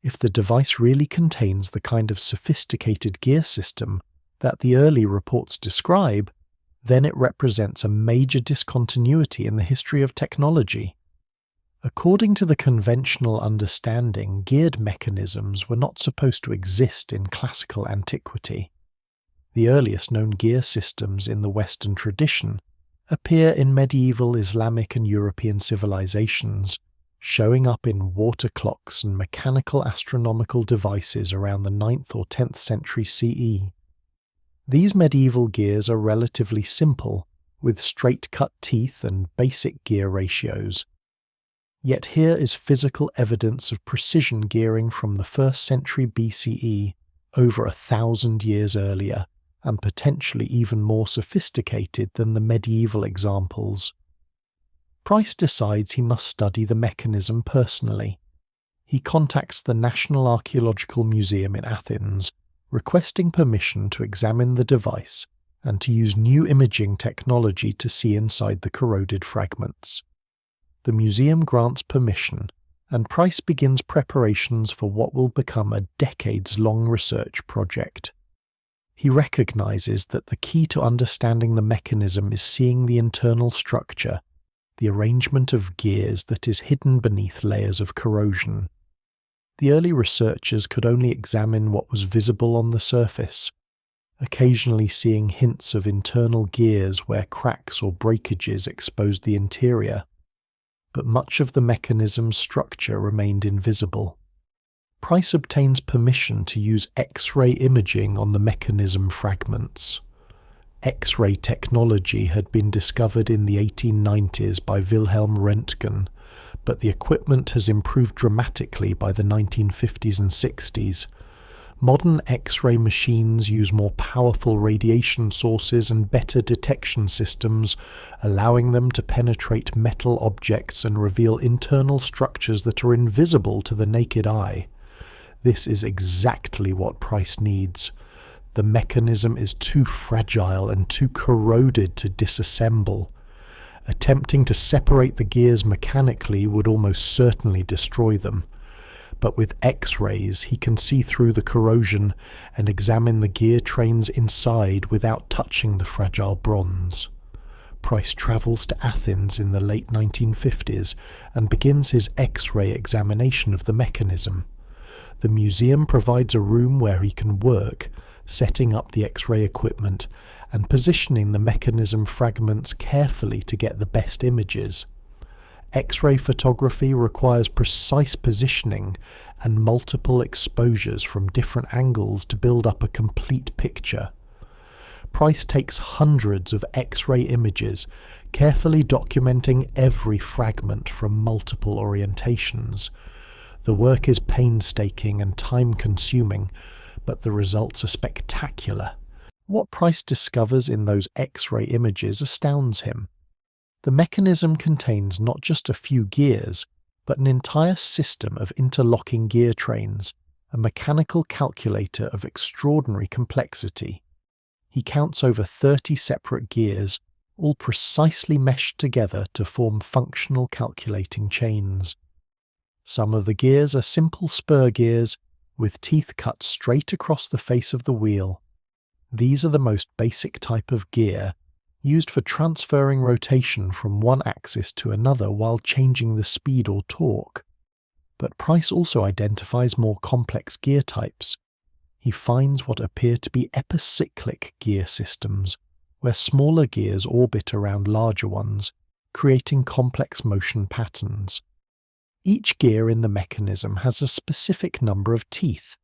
If the device really contains the kind of sophisticated gear system that the early reports describe, then it represents a major discontinuity in the history of technology. According to the conventional understanding, geared mechanisms were not supposed to exist in classical antiquity. The earliest known gear systems in the Western tradition appear in medieval Islamic and European civilizations, showing up in water clocks and mechanical astronomical devices around the 9th or 10th century CE. These medieval gears are relatively simple, with straight-cut teeth and basic gear ratios. Yet here is physical evidence of precision gearing from the 1st century BCE, over 1,000 years earlier, and potentially even more sophisticated than the medieval examples. Price decides he must study the mechanism personally. He contacts the National Archaeological Museum in Athens, requesting permission to examine the device and to use new imaging technology to see inside the corroded fragments. The museum grants permission, and Price begins preparations for what will become a decades-long research project. He recognizes that the key to understanding the mechanism is seeing the internal structure, the arrangement of gears that is hidden beneath layers of corrosion. The early researchers could only examine what was visible on the surface, occasionally seeing hints of internal gears where cracks or breakages exposed the interior, but much of the mechanism's structure remained invisible. Price obtains permission to use X-ray imaging on the mechanism fragments. X-ray technology had been discovered in the 1890s by Wilhelm Röntgen, but the equipment has improved dramatically by the 1950s and 60s. Modern X-ray machines use more powerful radiation sources and better detection systems, allowing them to penetrate metal objects and reveal internal structures that are invisible to the naked eye. This is exactly what Price needs. The mechanism is too fragile and too corroded to disassemble. Attempting to separate the gears mechanically would almost certainly destroy them. But with X-rays, he can see through the corrosion and examine the gear trains inside without touching the fragile bronze. Price travels to Athens in the late 1950s and begins his X-ray examination of the mechanism. The museum provides a room where he can work, setting up the X-ray equipment and positioning the mechanism fragments carefully to get the best images. X-ray photography requires precise positioning and multiple exposures from different angles to build up a complete picture. Price takes hundreds of X-ray images, carefully documenting every fragment from multiple orientations. The work is painstaking and time-consuming, but the results are spectacular. What Price discovers in those X-ray images astounds him. The mechanism contains not just a few gears, but an entire system of interlocking gear trains, a mechanical calculator of extraordinary complexity. He counts over 30 separate gears, all precisely meshed together to form functional calculating chains. Some of the gears are simple spur gears, with teeth cut straight across the face of the wheel. These are the most basic type of gear, used for transferring rotation from one axis to another while changing the speed or torque. But Price also identifies more complex gear types. He finds what appear to be epicyclic gear systems, where smaller gears orbit around larger ones, creating complex motion patterns. Each gear in the mechanism has a specific number of teeth,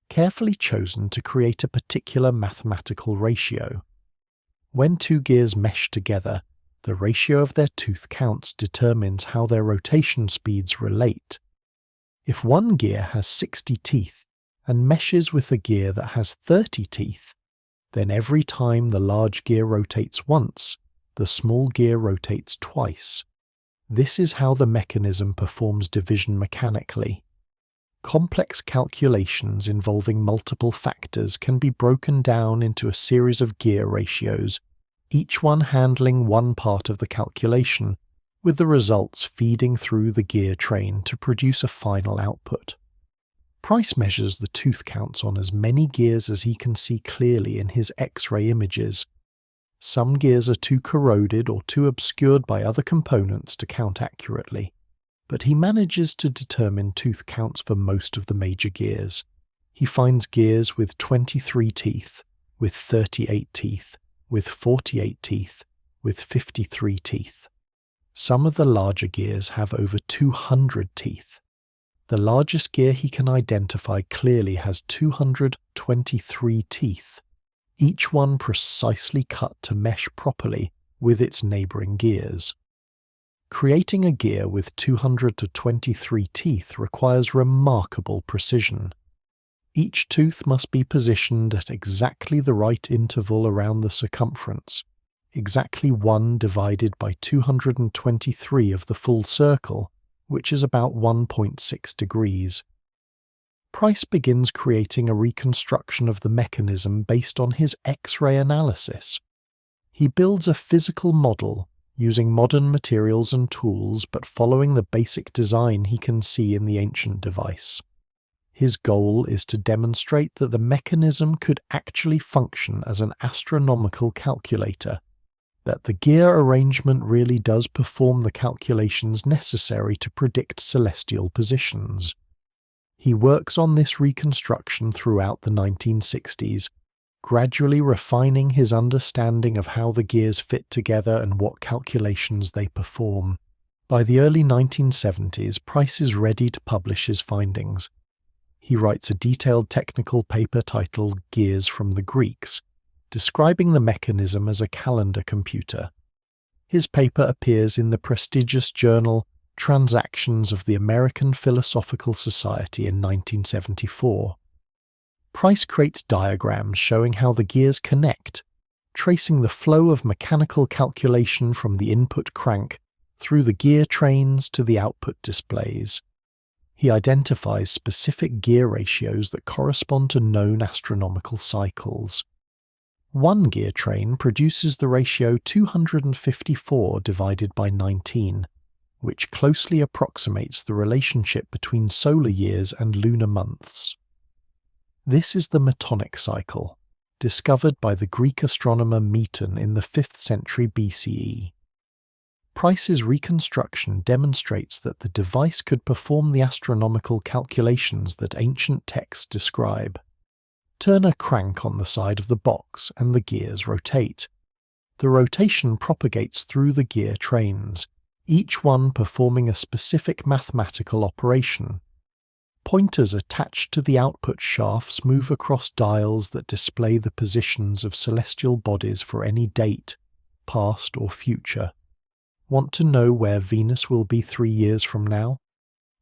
carefully chosen to create a particular mathematical ratio. When two gears mesh together, the ratio of their tooth counts determines how their rotation speeds relate. If one gear has 60 teeth and meshes with a gear that has 30 teeth, then every time the large gear rotates once, the small gear rotates twice. This is how the mechanism performs division mechanically. Complex calculations involving multiple factors can be broken down into a series of gear ratios, each one handling one part of the calculation, with the results feeding through the gear train to produce a final output. Price measures the tooth counts on as many gears as he can see clearly in his X-ray images. Some gears are too corroded or too obscured by other components to count accurately, but he manages to determine tooth counts for most of the major gears. He finds gears with 23 teeth, with 38 teeth, with 48 teeth, with 53 teeth. Some of the larger gears have over 200 teeth. The largest gear he can identify clearly has 223 teeth, each one precisely cut to mesh properly with its neighbouring gears. Creating a gear with 223 teeth requires remarkable precision. Each tooth must be positioned at exactly the right interval around the circumference, exactly 1 divided by 223 of the full circle, which is about 1.6 degrees. Price begins creating a reconstruction of the mechanism based on his X-ray analysis. He builds a physical model using modern materials and tools, but following the basic design he can see in the ancient device. His goal is to demonstrate that the mechanism could actually function as an astronomical calculator, that the gear arrangement really does perform the calculations necessary to predict celestial positions. He works on this reconstruction throughout the 1960s, gradually refining his understanding of how the gears fit together and what calculations they perform. By the early 1970s, Price is ready to publish his findings. He writes a detailed technical paper titled Gears from the Greeks, describing the mechanism as a calendar computer. His paper appears in the prestigious journal Transactions of the American Philosophical Society in 1974. Price creates diagrams showing how the gears connect, tracing the flow of mechanical calculation from the input crank through the gear trains to the output displays. He identifies specific gear ratios that correspond to known astronomical cycles. One gear train produces the ratio 254 divided by 19, which closely approximates the relationship between solar years and lunar months. This is the Metonic cycle, discovered by the Greek astronomer Meton in the 5th century BCE. Price's reconstruction demonstrates that the device could perform the astronomical calculations that ancient texts describe. Turn a crank on the side of the box and the gears rotate. The rotation propagates through the gear trains, each one performing a specific mathematical operation. Pointers attached to the output shafts move across dials that display the positions of celestial bodies for any date, past or future. Want to know where Venus will be 3 years from now?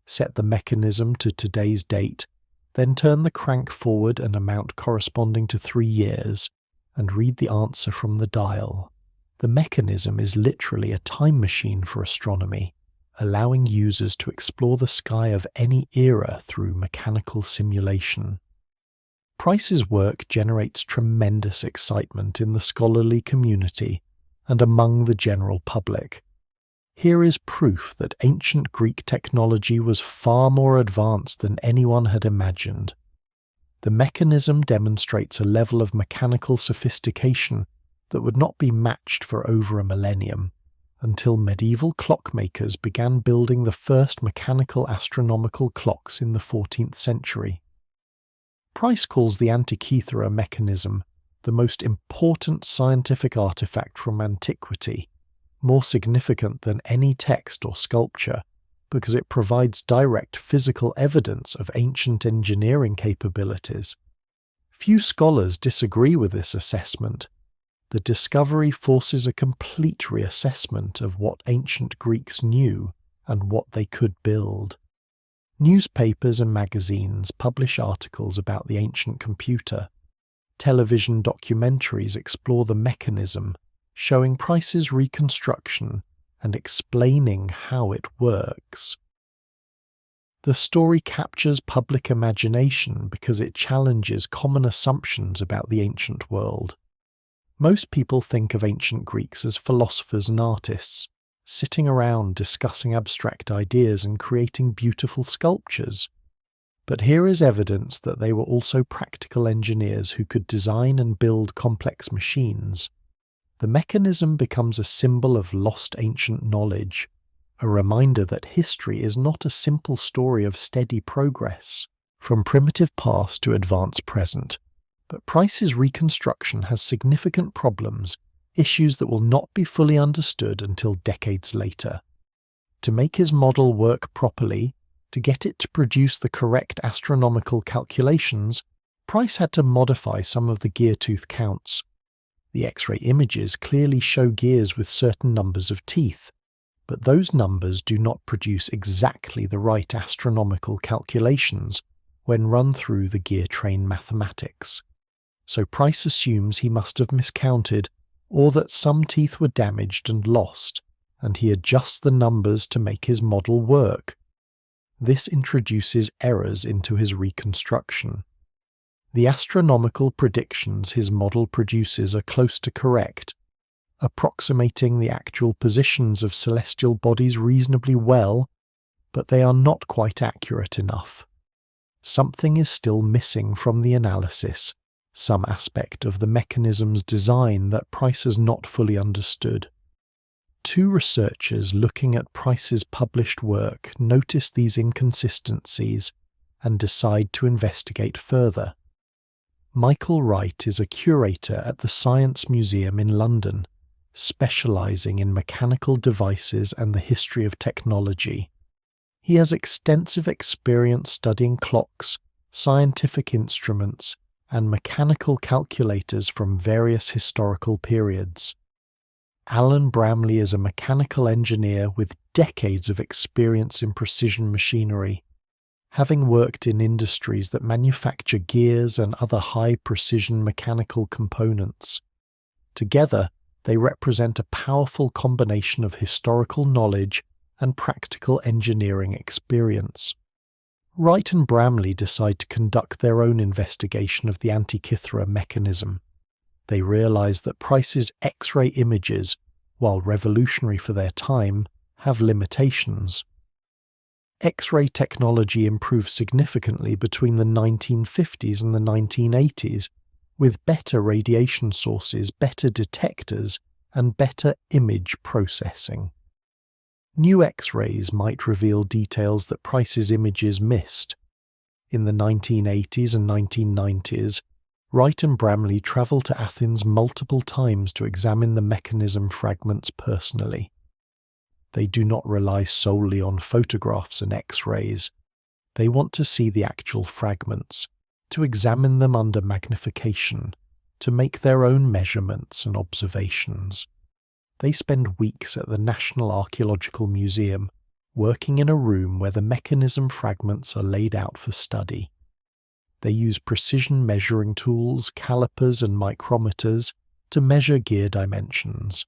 Set the mechanism to today's date, then turn the crank forward an amount corresponding to 3 years, and read the answer from the dial. The mechanism is literally a time machine for astronomy, allowing users to explore the sky of any era through mechanical simulation. Price's work generates tremendous excitement in the scholarly community and among the general public. Here is proof that ancient Greek technology was far more advanced than anyone had imagined. The mechanism demonstrates a level of mechanical sophistication that would not be matched for over a millennium, until medieval clockmakers began building the first mechanical astronomical clocks in the 14th century. Price calls the Antikythera Mechanism the most important scientific artifact from antiquity, more significant than any text or sculpture, because it provides direct physical evidence of ancient engineering capabilities. Few scholars disagree with this assessment. The discovery forces a complete reassessment of what ancient Greeks knew and what they could build. Newspapers and magazines publish articles about the ancient computer. Television documentaries explore the mechanism, showing Price's reconstruction and explaining how it works. The story captures public imagination because it challenges common assumptions about the ancient world. Most people think of ancient Greeks as philosophers and artists, sitting around discussing abstract ideas and creating beautiful sculptures. But here is evidence that they were also practical engineers who could design and build complex machines. The mechanism becomes a symbol of lost ancient knowledge, a reminder that history is not a simple story of steady progress, from primitive past to advanced present. But Price's reconstruction has significant problems, issues that will not be fully understood until decades later. To make his model work properly, to get it to produce the correct astronomical calculations, Price had to modify some of the gear tooth counts. The X-ray images clearly show gears with certain numbers of teeth, but those numbers do not produce exactly the right astronomical calculations when run through the gear train mathematics. So Price assumes he must have miscounted, or that some teeth were damaged and lost, and he adjusts the numbers to make his model work. This introduces errors into his reconstruction. The astronomical predictions his model produces are close to correct, approximating the actual positions of celestial bodies reasonably well, but they are not quite accurate enough. Something is still missing from the analysis, some aspect of the mechanism's design that Price has not fully understood. Two researchers looking at Price's published work notice these inconsistencies and decide to investigate further. Michael Wright is a curator at the Science Museum in London, specializing in mechanical devices and the history of technology. He has extensive experience studying clocks, scientific instruments, and mechanical calculators from various historical periods. Alan Bramley is a mechanical engineer with decades of experience in precision machinery, having worked in industries that manufacture gears and other high-precision mechanical components. Together, they represent a powerful combination of historical knowledge and practical engineering experience. Wright and Bramley decide to conduct their own investigation of the Antikythera mechanism. They realize that Price's X-ray images, while revolutionary for their time, have limitations. X-ray technology improved significantly between the 1950s and the 1980s, with better radiation sources, better detectors, and better image processing. New X-rays might reveal details that Price's images missed. In the 1980s and 1990s, Wright and Bramley travelled to Athens multiple times to examine the mechanism fragments personally. They do not rely solely on photographs and X-rays. They want to see the actual fragments, to examine them under magnification, to make their own measurements and observations. They spend weeks at the National Archaeological Museum, working in a room where the mechanism fragments are laid out for study. They use precision measuring tools, calipers and micrometers to measure gear dimensions.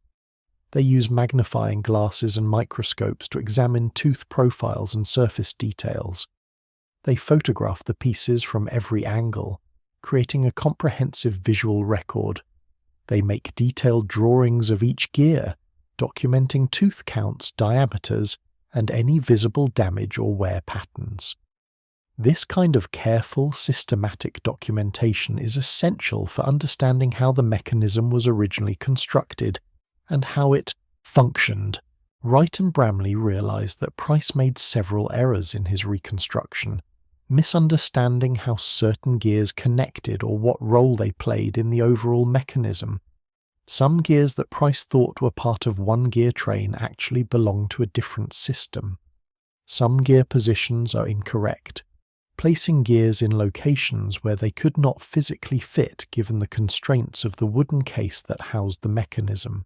They use magnifying glasses and microscopes to examine tooth profiles and surface details. They photograph the pieces from every angle, creating a comprehensive visual record. They make detailed drawings of each gear, documenting tooth counts, diameters, and any visible damage or wear patterns. This kind of careful, systematic documentation is essential for understanding how the mechanism was originally constructed and how it functioned. Wright and Bramley realized that Price made several errors in his reconstruction, misunderstanding how certain gears connected or what role they played in the overall mechanism. Some gears that Price thought were part of one gear train actually belong to a different system. Some gear positions are incorrect, placing gears in locations where they could not physically fit given the constraints of the wooden case that housed the mechanism.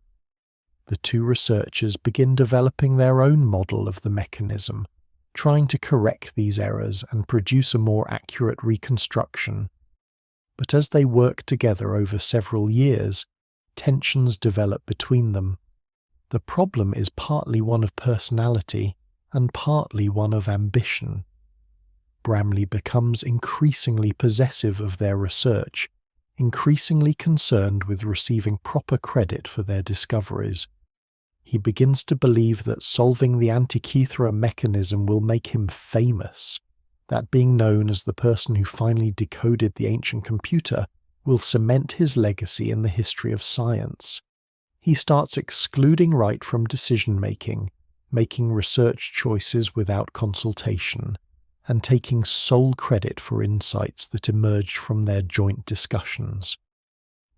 The two researchers begin developing their own model of the mechanism, trying to correct these errors and produce a more accurate reconstruction. But as they work together over several years, tensions develop between them. The problem is partly one of personality and partly one of ambition. Bramley becomes increasingly possessive of their research, increasingly concerned with receiving proper credit for their discoveries. He begins to believe that solving the Antikythera mechanism will make him famous, that being known as the person who finally decoded the ancient computer will cement his legacy in the history of science. He starts excluding Wright from decision-making, making research choices without consultation, and taking sole credit for insights that emerged from their joint discussions.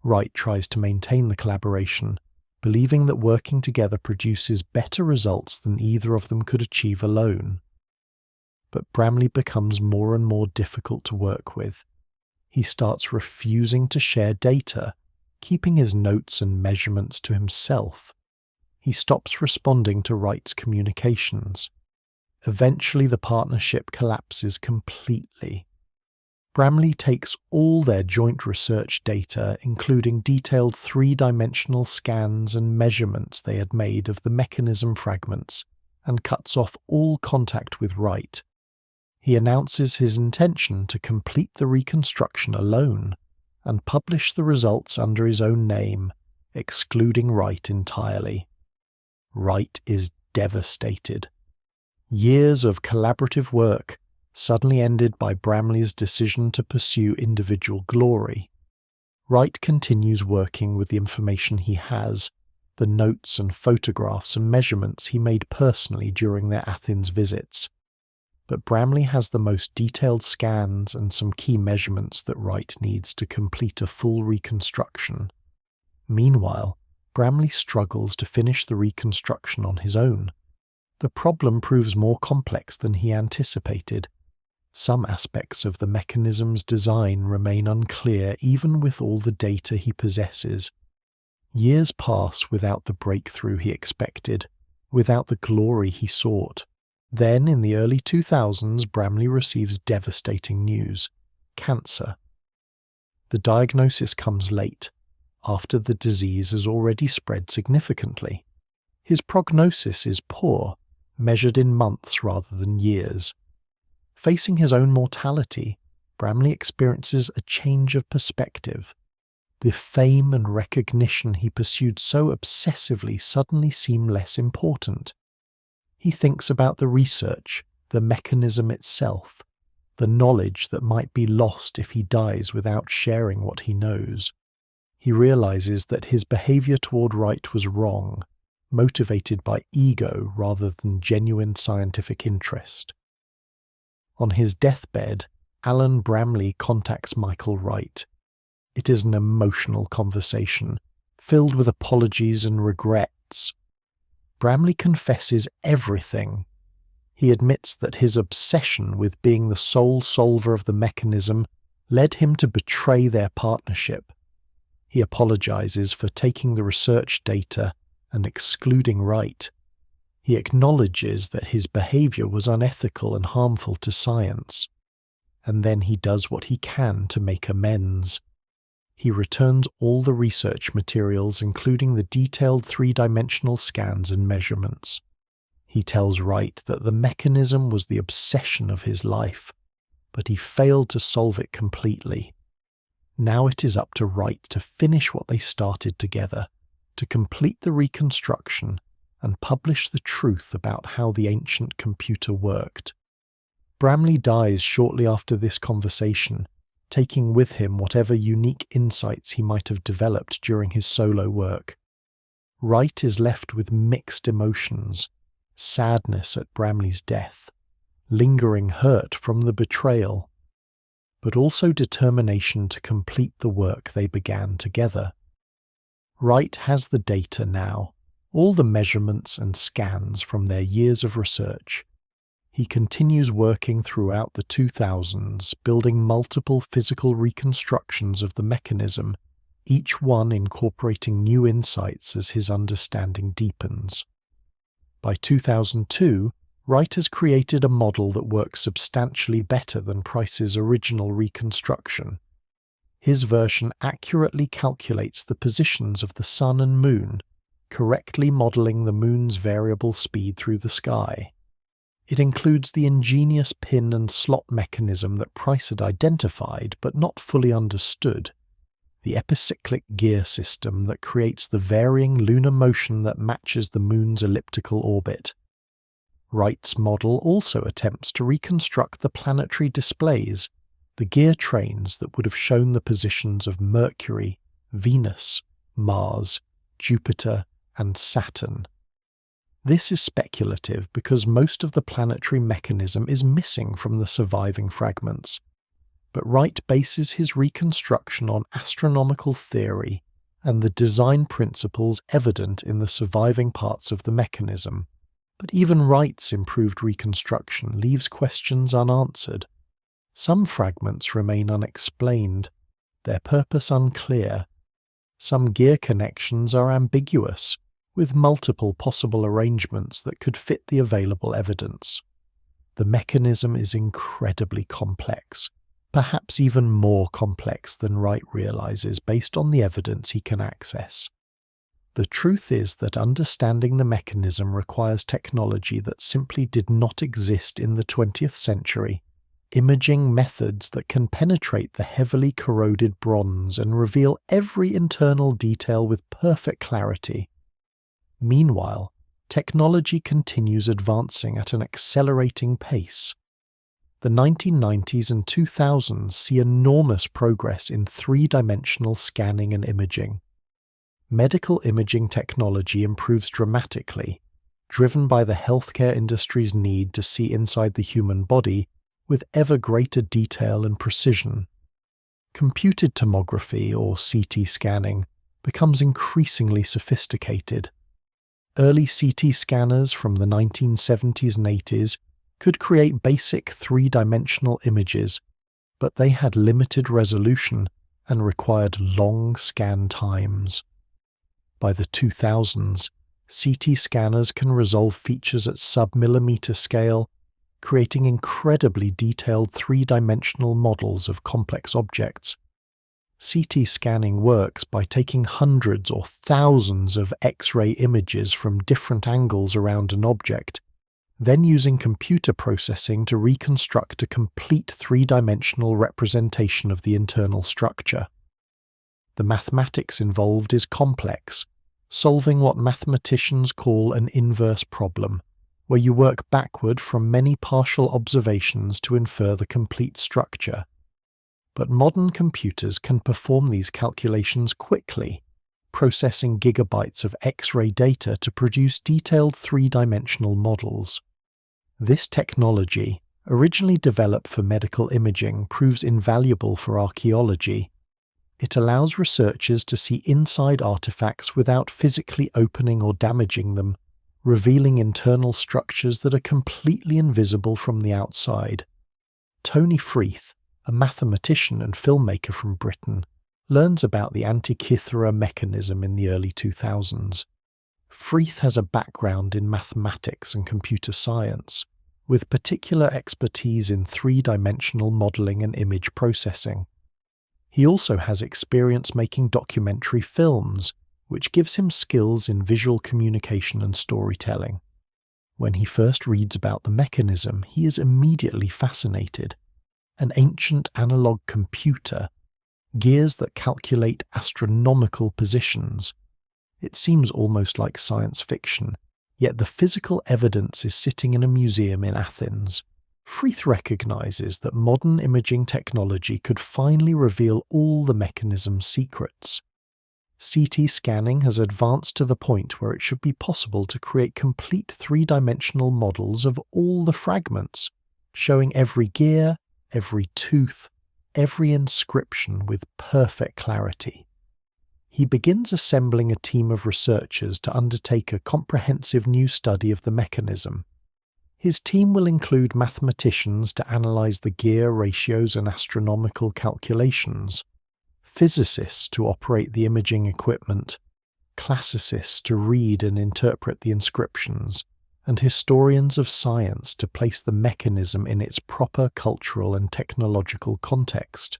Wright tries to maintain the collaboration, believing that working together produces better results than either of them could achieve alone. But Bramley becomes more and more difficult to work with. He starts refusing to share data, keeping his notes and measurements to himself. He stops responding to Wright's communications. Eventually, the partnership collapses completely. Bramley takes all their joint research data, including detailed three-dimensional scans and measurements they had made of the mechanism fragments, and cuts off all contact with Wright. He announces his intention to complete the reconstruction alone, and publish the results under his own name, excluding Wright entirely. Wright is devastated. Years of collaborative work suddenly ended by Bramley's decision to pursue individual glory. Wright continues working with the information he has, the notes and photographs and measurements he made personally during their Athens visits. But Bramley has the most detailed scans and some key measurements that Wright needs to complete a full reconstruction. Meanwhile, Bramley struggles to finish the reconstruction on his own. The problem proves more complex than he anticipated. Some aspects of the mechanism's design remain unclear even with all the data he possesses. Years pass without the breakthrough he expected, without the glory he sought. Then, in the early 2000s, Bramley receives devastating news: cancer. The diagnosis comes late, after the disease has already spread significantly. His prognosis is poor, measured in months rather than years. Facing his own mortality, Bramley experiences a change of perspective. The fame and recognition he pursued so obsessively suddenly seem less important. He thinks about the research, the mechanism itself, the knowledge that might be lost if he dies without sharing what he knows. He realizes that his behavior toward Wright was wrong, motivated by ego rather than genuine scientific interest. On his deathbed, Alan Bramley contacts Michael Wright. It is an emotional conversation, filled with apologies and regrets. Bramley confesses everything. He admits that his obsession with being the sole solver of the mechanism led him to betray their partnership. He apologizes for taking the research data and excluding Wright. He acknowledges that his behavior was unethical and harmful to science. And then he does what he can to make amends. He returns all the research materials, including the detailed three-dimensional scans and measurements. He tells Wright that the mechanism was the obsession of his life, but he failed to solve it completely. Now it is up to Wright to finish what they started together, to complete the reconstruction and publish the truth about how the ancient computer worked. Bramley dies shortly after this conversation, taking with him whatever unique insights he might have developed during his solo work. Wright is left with mixed emotions: sadness at Bramley's death, lingering hurt from the betrayal, but also determination to complete the work they began together. Wright has the data now, all the measurements and scans from their years of research. He continues working throughout the 2000s, building multiple physical reconstructions of the mechanism, each one incorporating new insights as his understanding deepens. By 2002, Wright has created a model that works substantially better than Price's original reconstruction. His version accurately calculates the positions of the Sun and Moon, correctly modeling the Moon's variable speed through the sky. It includes the ingenious pin and slot mechanism that Price had identified but not fully understood, the epicyclic gear system that creates the varying lunar motion that matches the Moon's elliptical orbit. Wright's model also attempts to reconstruct the planetary displays, the gear trains that would have shown the positions of Mercury, Venus, Mars, Jupiter, and Saturn. This is speculative because most of the planetary mechanism is missing from the surviving fragments, but Wright bases his reconstruction on astronomical theory and the design principles evident in the surviving parts of the mechanism. But even Wright's improved reconstruction leaves questions unanswered. Some fragments remain unexplained, their purpose unclear. Some gear connections are ambiguous, with multiple possible arrangements that could fit the available evidence. The mechanism is incredibly complex, perhaps even more complex than Wright realizes based on the evidence he can access. The truth is that understanding the mechanism requires technology that simply did not exist in the 20th century, imaging methods that can penetrate the heavily corroded bronze and reveal every internal detail with perfect clarity. Meanwhile, technology continues advancing at an accelerating pace. The 1990s and 2000s see enormous progress in three-dimensional scanning and imaging. Medical imaging technology improves dramatically, driven by the healthcare industry's need to see inside the human body with ever greater detail and precision. Computed tomography, or CT scanning, becomes increasingly sophisticated. Early CT scanners from the 1970s and 80s could create basic three-dimensional images, but they had limited resolution and required long scan times. By the 2000s, CT scanners can resolve features at sub-millimeter scale, creating incredibly detailed three-dimensional models of complex objects. CT scanning works by taking hundreds or thousands of X-ray images from different angles around an object, then using computer processing to reconstruct a complete three-dimensional representation of the internal structure. The mathematics involved is complex, solving what mathematicians call an inverse problem, where you work backward from many partial observations to infer the complete structure. But modern computers can perform these calculations quickly, processing gigabytes of X-ray data to produce detailed three-dimensional models. This technology, originally developed for medical imaging, proves invaluable for archaeology. It allows researchers to see inside artifacts without physically opening or damaging them, revealing internal structures that are completely invisible from the outside. Tony Freeth, a mathematician and filmmaker from Britain, learns about the Antikythera Mechanism in the early 2000s. Freeth has a background in mathematics and computer science, with particular expertise in three-dimensional modeling and image processing. He also has experience making documentary films, which gives him skills in visual communication and storytelling. When he first reads about the mechanism, he is immediately fascinated. An ancient analog computer, gears that calculate astronomical positions. It seems almost like science fiction, yet the physical evidence is sitting in a museum in Athens. Freeth recognizes that modern imaging technology could finally reveal all the mechanism's secrets. CT scanning has advanced to the point where it should be possible to create complete three-dimensional models of all the fragments, showing every gear, every tooth, every inscription with perfect clarity. He begins assembling a team of researchers to undertake a comprehensive new study of the mechanism. His team will include mathematicians to analyze the gear ratios and astronomical calculations, physicists to operate the imaging equipment, classicists to read and interpret the inscriptions, and historians of science to place the mechanism in its proper cultural and technological context.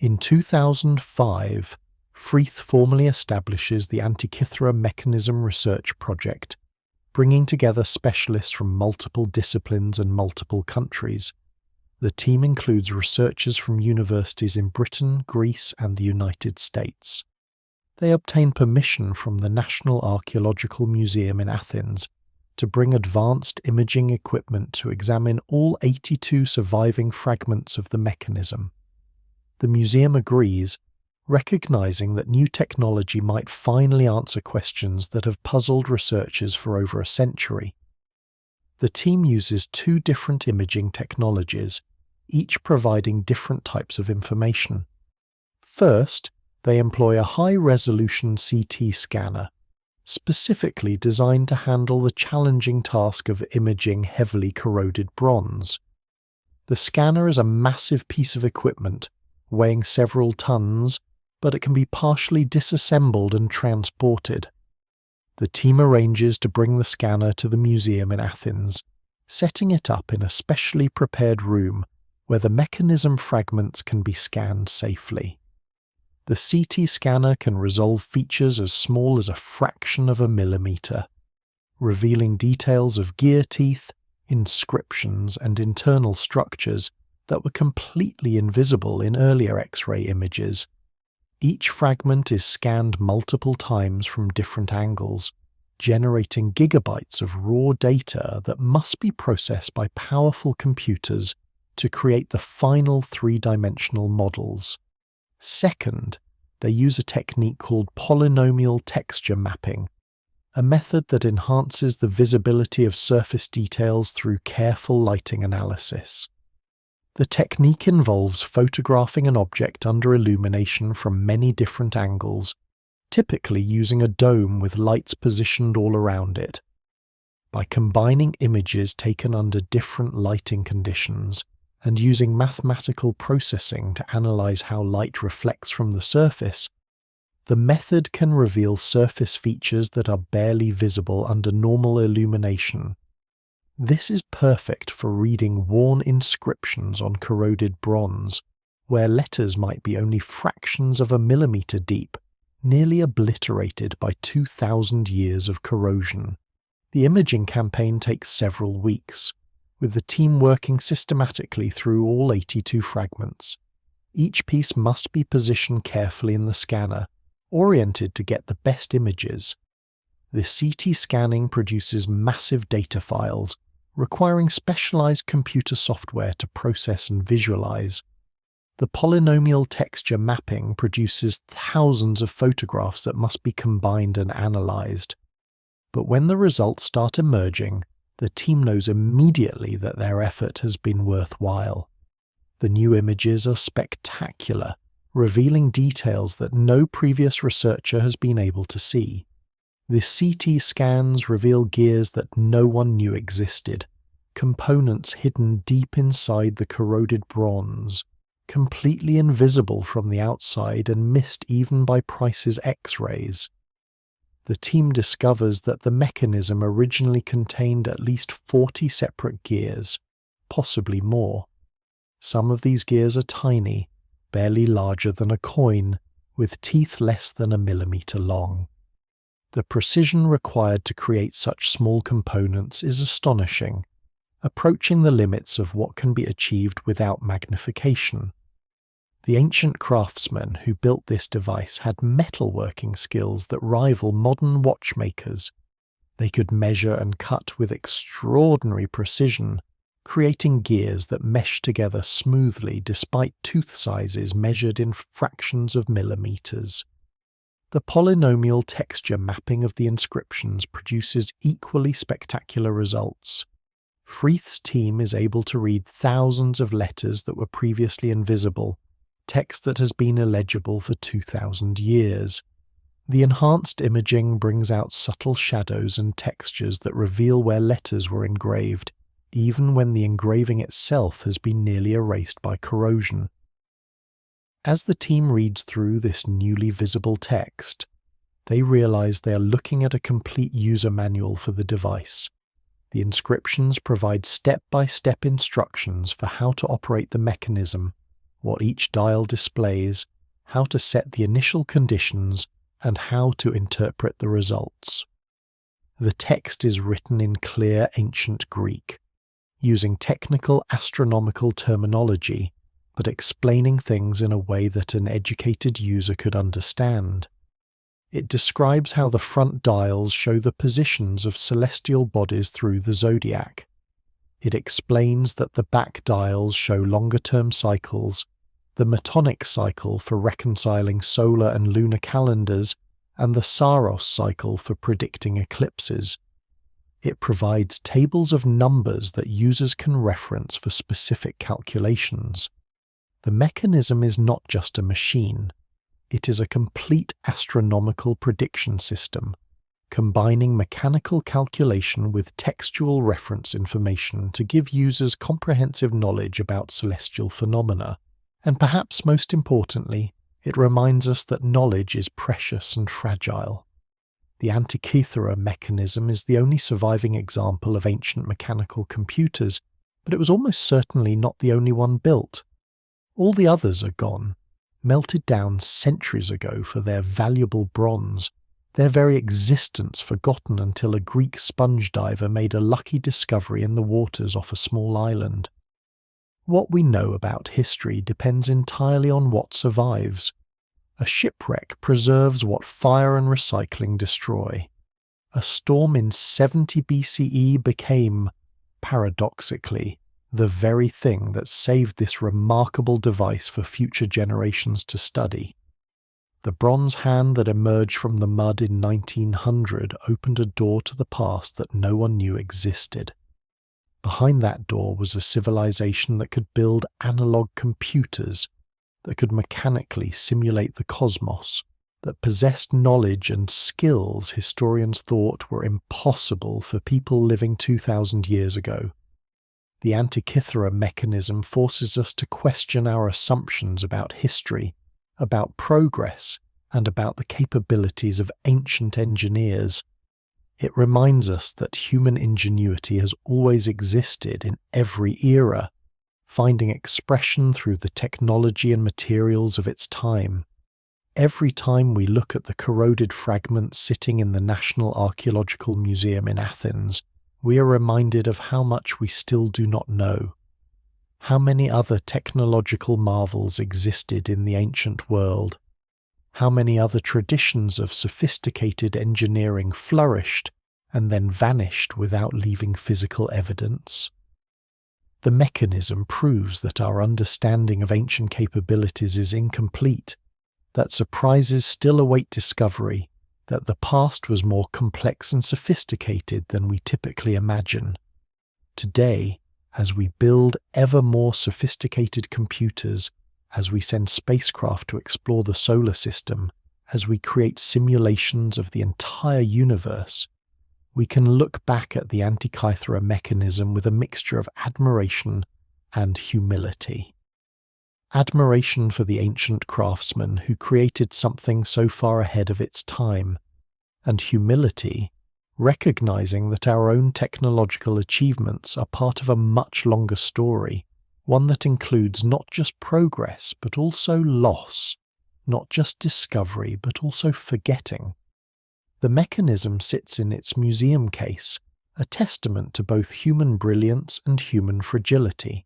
In 2005, Freeth formally establishes the Antikythera Mechanism Research Project, bringing together specialists from multiple disciplines and multiple countries. The team includes researchers from universities in Britain, Greece, and the United States. They obtain permission from the National Archaeological Museum in Athens to bring advanced imaging equipment to examine all 82 surviving fragments of the mechanism. The museum agrees, recognizing that new technology might finally answer questions that have puzzled researchers for over a century. The team uses two different imaging technologies, each providing different types of information. First, they employ a high-resolution CT scanner, specifically designed to handle the challenging task of imaging heavily corroded bronze. The scanner is a massive piece of equipment, weighing several tons, but it can be partially disassembled and transported. The team arranges to bring the scanner to the museum in Athens, setting it up in a specially prepared room where the mechanism fragments can be scanned safely. The CT scanner can resolve features as small as a fraction of a millimeter, revealing details of gear teeth, inscriptions, and internal structures that were completely invisible in earlier X-ray images. Each fragment is scanned multiple times from different angles, generating gigabytes of raw data that must be processed by powerful computers to create the final three-dimensional models. Second, they use a technique called polynomial texture mapping, a method that enhances the visibility of surface details through careful lighting analysis. The technique involves photographing an object under illumination from many different angles, typically using a dome with lights positioned all around it. By combining images taken under different lighting conditions and using mathematical processing to analyze how light reflects from the surface, the method can reveal surface features that are barely visible under normal illumination. This is perfect for reading worn inscriptions on corroded bronze, where letters might be only fractions of a millimeter deep, nearly obliterated by 2,000 years of corrosion. The imaging campaign takes several weeks, with the team working systematically through all 82 fragments. Each piece must be positioned carefully in the scanner, oriented to get the best images. The CT scanning produces massive data files, requiring specialized computer software to process and visualize. The polynomial texture mapping produces thousands of photographs that must be combined and analyzed. But when the results start emerging, the team knows immediately that their effort has been worthwhile. The new images are spectacular, revealing details that no previous researcher has been able to see. The CT scans reveal gears that no one knew existed, components hidden deep inside the corroded bronze, completely invisible from the outside and missed even by Price's X-rays. The team discovers that the mechanism originally contained at least 40 separate gears, possibly more. Some of these gears are tiny, barely larger than a coin, with teeth less than a millimeter long. The precision required to create such small components is astonishing, approaching the limits of what can be achieved without magnification. The ancient craftsmen who built this device had metalworking skills that rival modern watchmakers. They could measure and cut with extraordinary precision, creating gears that mesh together smoothly despite tooth sizes measured in fractions of millimeters. The polynomial texture mapping of the inscriptions produces equally spectacular results. Freeth's team is able to read thousands of letters that were previously invisible, text that has been illegible for 2,000 years. The enhanced imaging brings out subtle shadows and textures that reveal where letters were engraved, even when the engraving itself has been nearly erased by corrosion. As the team reads through this newly visible text, they realize they are looking at a complete user manual for the device. The inscriptions provide step-by-step instructions for how to operate the mechanism, what each dial displays, how to set the initial conditions, and how to interpret the results. The text is written in clear ancient Greek, using technical astronomical terminology, but explaining things in a way that an educated user could understand. It describes how the front dials show the positions of celestial bodies through the zodiac. It explains that the back dials show longer-term cycles, the Metonic cycle for reconciling solar and lunar calendars, and the Saros cycle for predicting eclipses. It provides tables of numbers that users can reference for specific calculations. The mechanism is not just a machine. It is a complete astronomical prediction system, combining mechanical calculation with textual reference information to give users comprehensive knowledge about celestial phenomena. And perhaps most importantly, it reminds us that knowledge is precious and fragile. The Antikythera Mechanism is the only surviving example of ancient mechanical computers, but it was almost certainly not the only one built. All the others are gone, melted down centuries ago for their valuable bronze, their very existence forgotten until a Greek sponge diver made a lucky discovery in the waters off a small island. What we know about history depends entirely on what survives. A shipwreck preserves what fire and recycling destroy. a storm in 70 BCE became, paradoxically, the very thing that saved this remarkable device for future generations to study. The bronze hand that emerged from the mud in 1900 opened a door to the past that no one knew existed. Behind that door was a civilization that could build analog computers, that could mechanically simulate the cosmos, that possessed knowledge and skills historians thought were impossible for people living 2,000 years ago. The Antikythera Mechanism forces us to question our assumptions about history, about progress, and about the capabilities of ancient engineers. It reminds us that human ingenuity has always existed in every era, finding expression through the technology and materials of its time. Every time we look at the corroded fragments sitting in the National Archaeological Museum in Athens, we are reminded of how much we still do not know. How many other technological marvels existed in the ancient world? How many other traditions of sophisticated engineering flourished and then vanished without leaving physical evidence? The mechanism proves that our understanding of ancient capabilities is incomplete, that surprises still await discovery, that the past was more complex and sophisticated than we typically imagine. Today, as we build ever more sophisticated computers, as we send spacecraft to explore the solar system, as we create simulations of the entire universe, we can look back at the Antikythera Mechanism with a mixture of admiration and humility. Admiration for the ancient craftsman who created something so far ahead of its time, and humility, recognizing that our own technological achievements are part of a much longer story, one that includes not just progress but also loss, not just discovery but also forgetting. The mechanism sits in its museum case, a testament to both human brilliance and human fragility.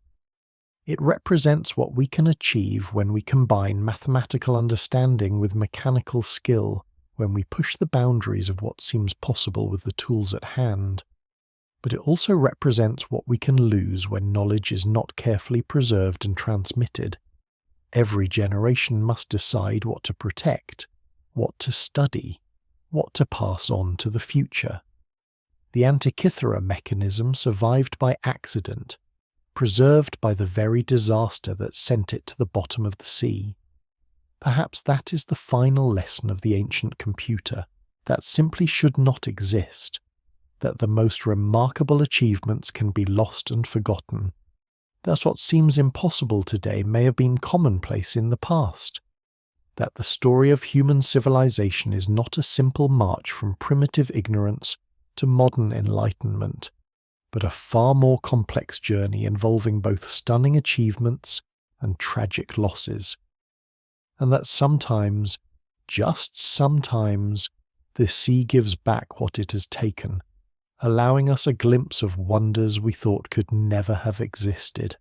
It represents what we can achieve when we combine mathematical understanding with mechanical skill, when we push the boundaries of what seems possible with the tools at hand. But it also represents what we can lose when knowledge is not carefully preserved and transmitted. Every generation must decide what to protect, what to study, what to pass on to the future. The Antikythera Mechanism survived by accident, preserved by the very disaster that sent it to the bottom of the sea. Perhaps that is the final lesson of the ancient computer, that simply should not exist, that the most remarkable achievements can be lost and forgotten, that what seems impossible today may have been commonplace in the past, that the story of human civilization is not a simple march from primitive ignorance to modern enlightenment, but a far more complex journey involving both stunning achievements and tragic losses. And that sometimes, just sometimes, the sea gives back what it has taken, allowing us a glimpse of wonders we thought could never have existed.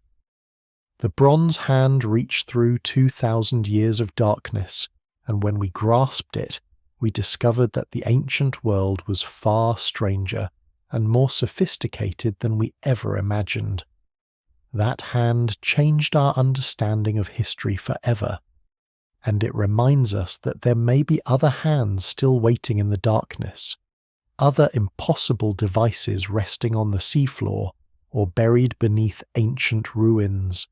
The bronze hand reached through 2,000 years of darkness, and when we grasped it, we discovered that the ancient world was far stranger and more sophisticated than we ever imagined. That hand changed our understanding of history forever, and it reminds us that there may be other hands still waiting in the darkness, other impossible devices resting on the seafloor or buried beneath ancient ruins,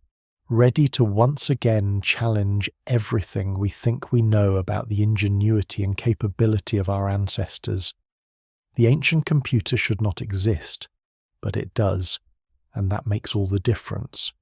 ready to once again challenge everything we think we know about the ingenuity and capability of our ancestors. The ancient computer should not exist, but it does, and that makes all the difference.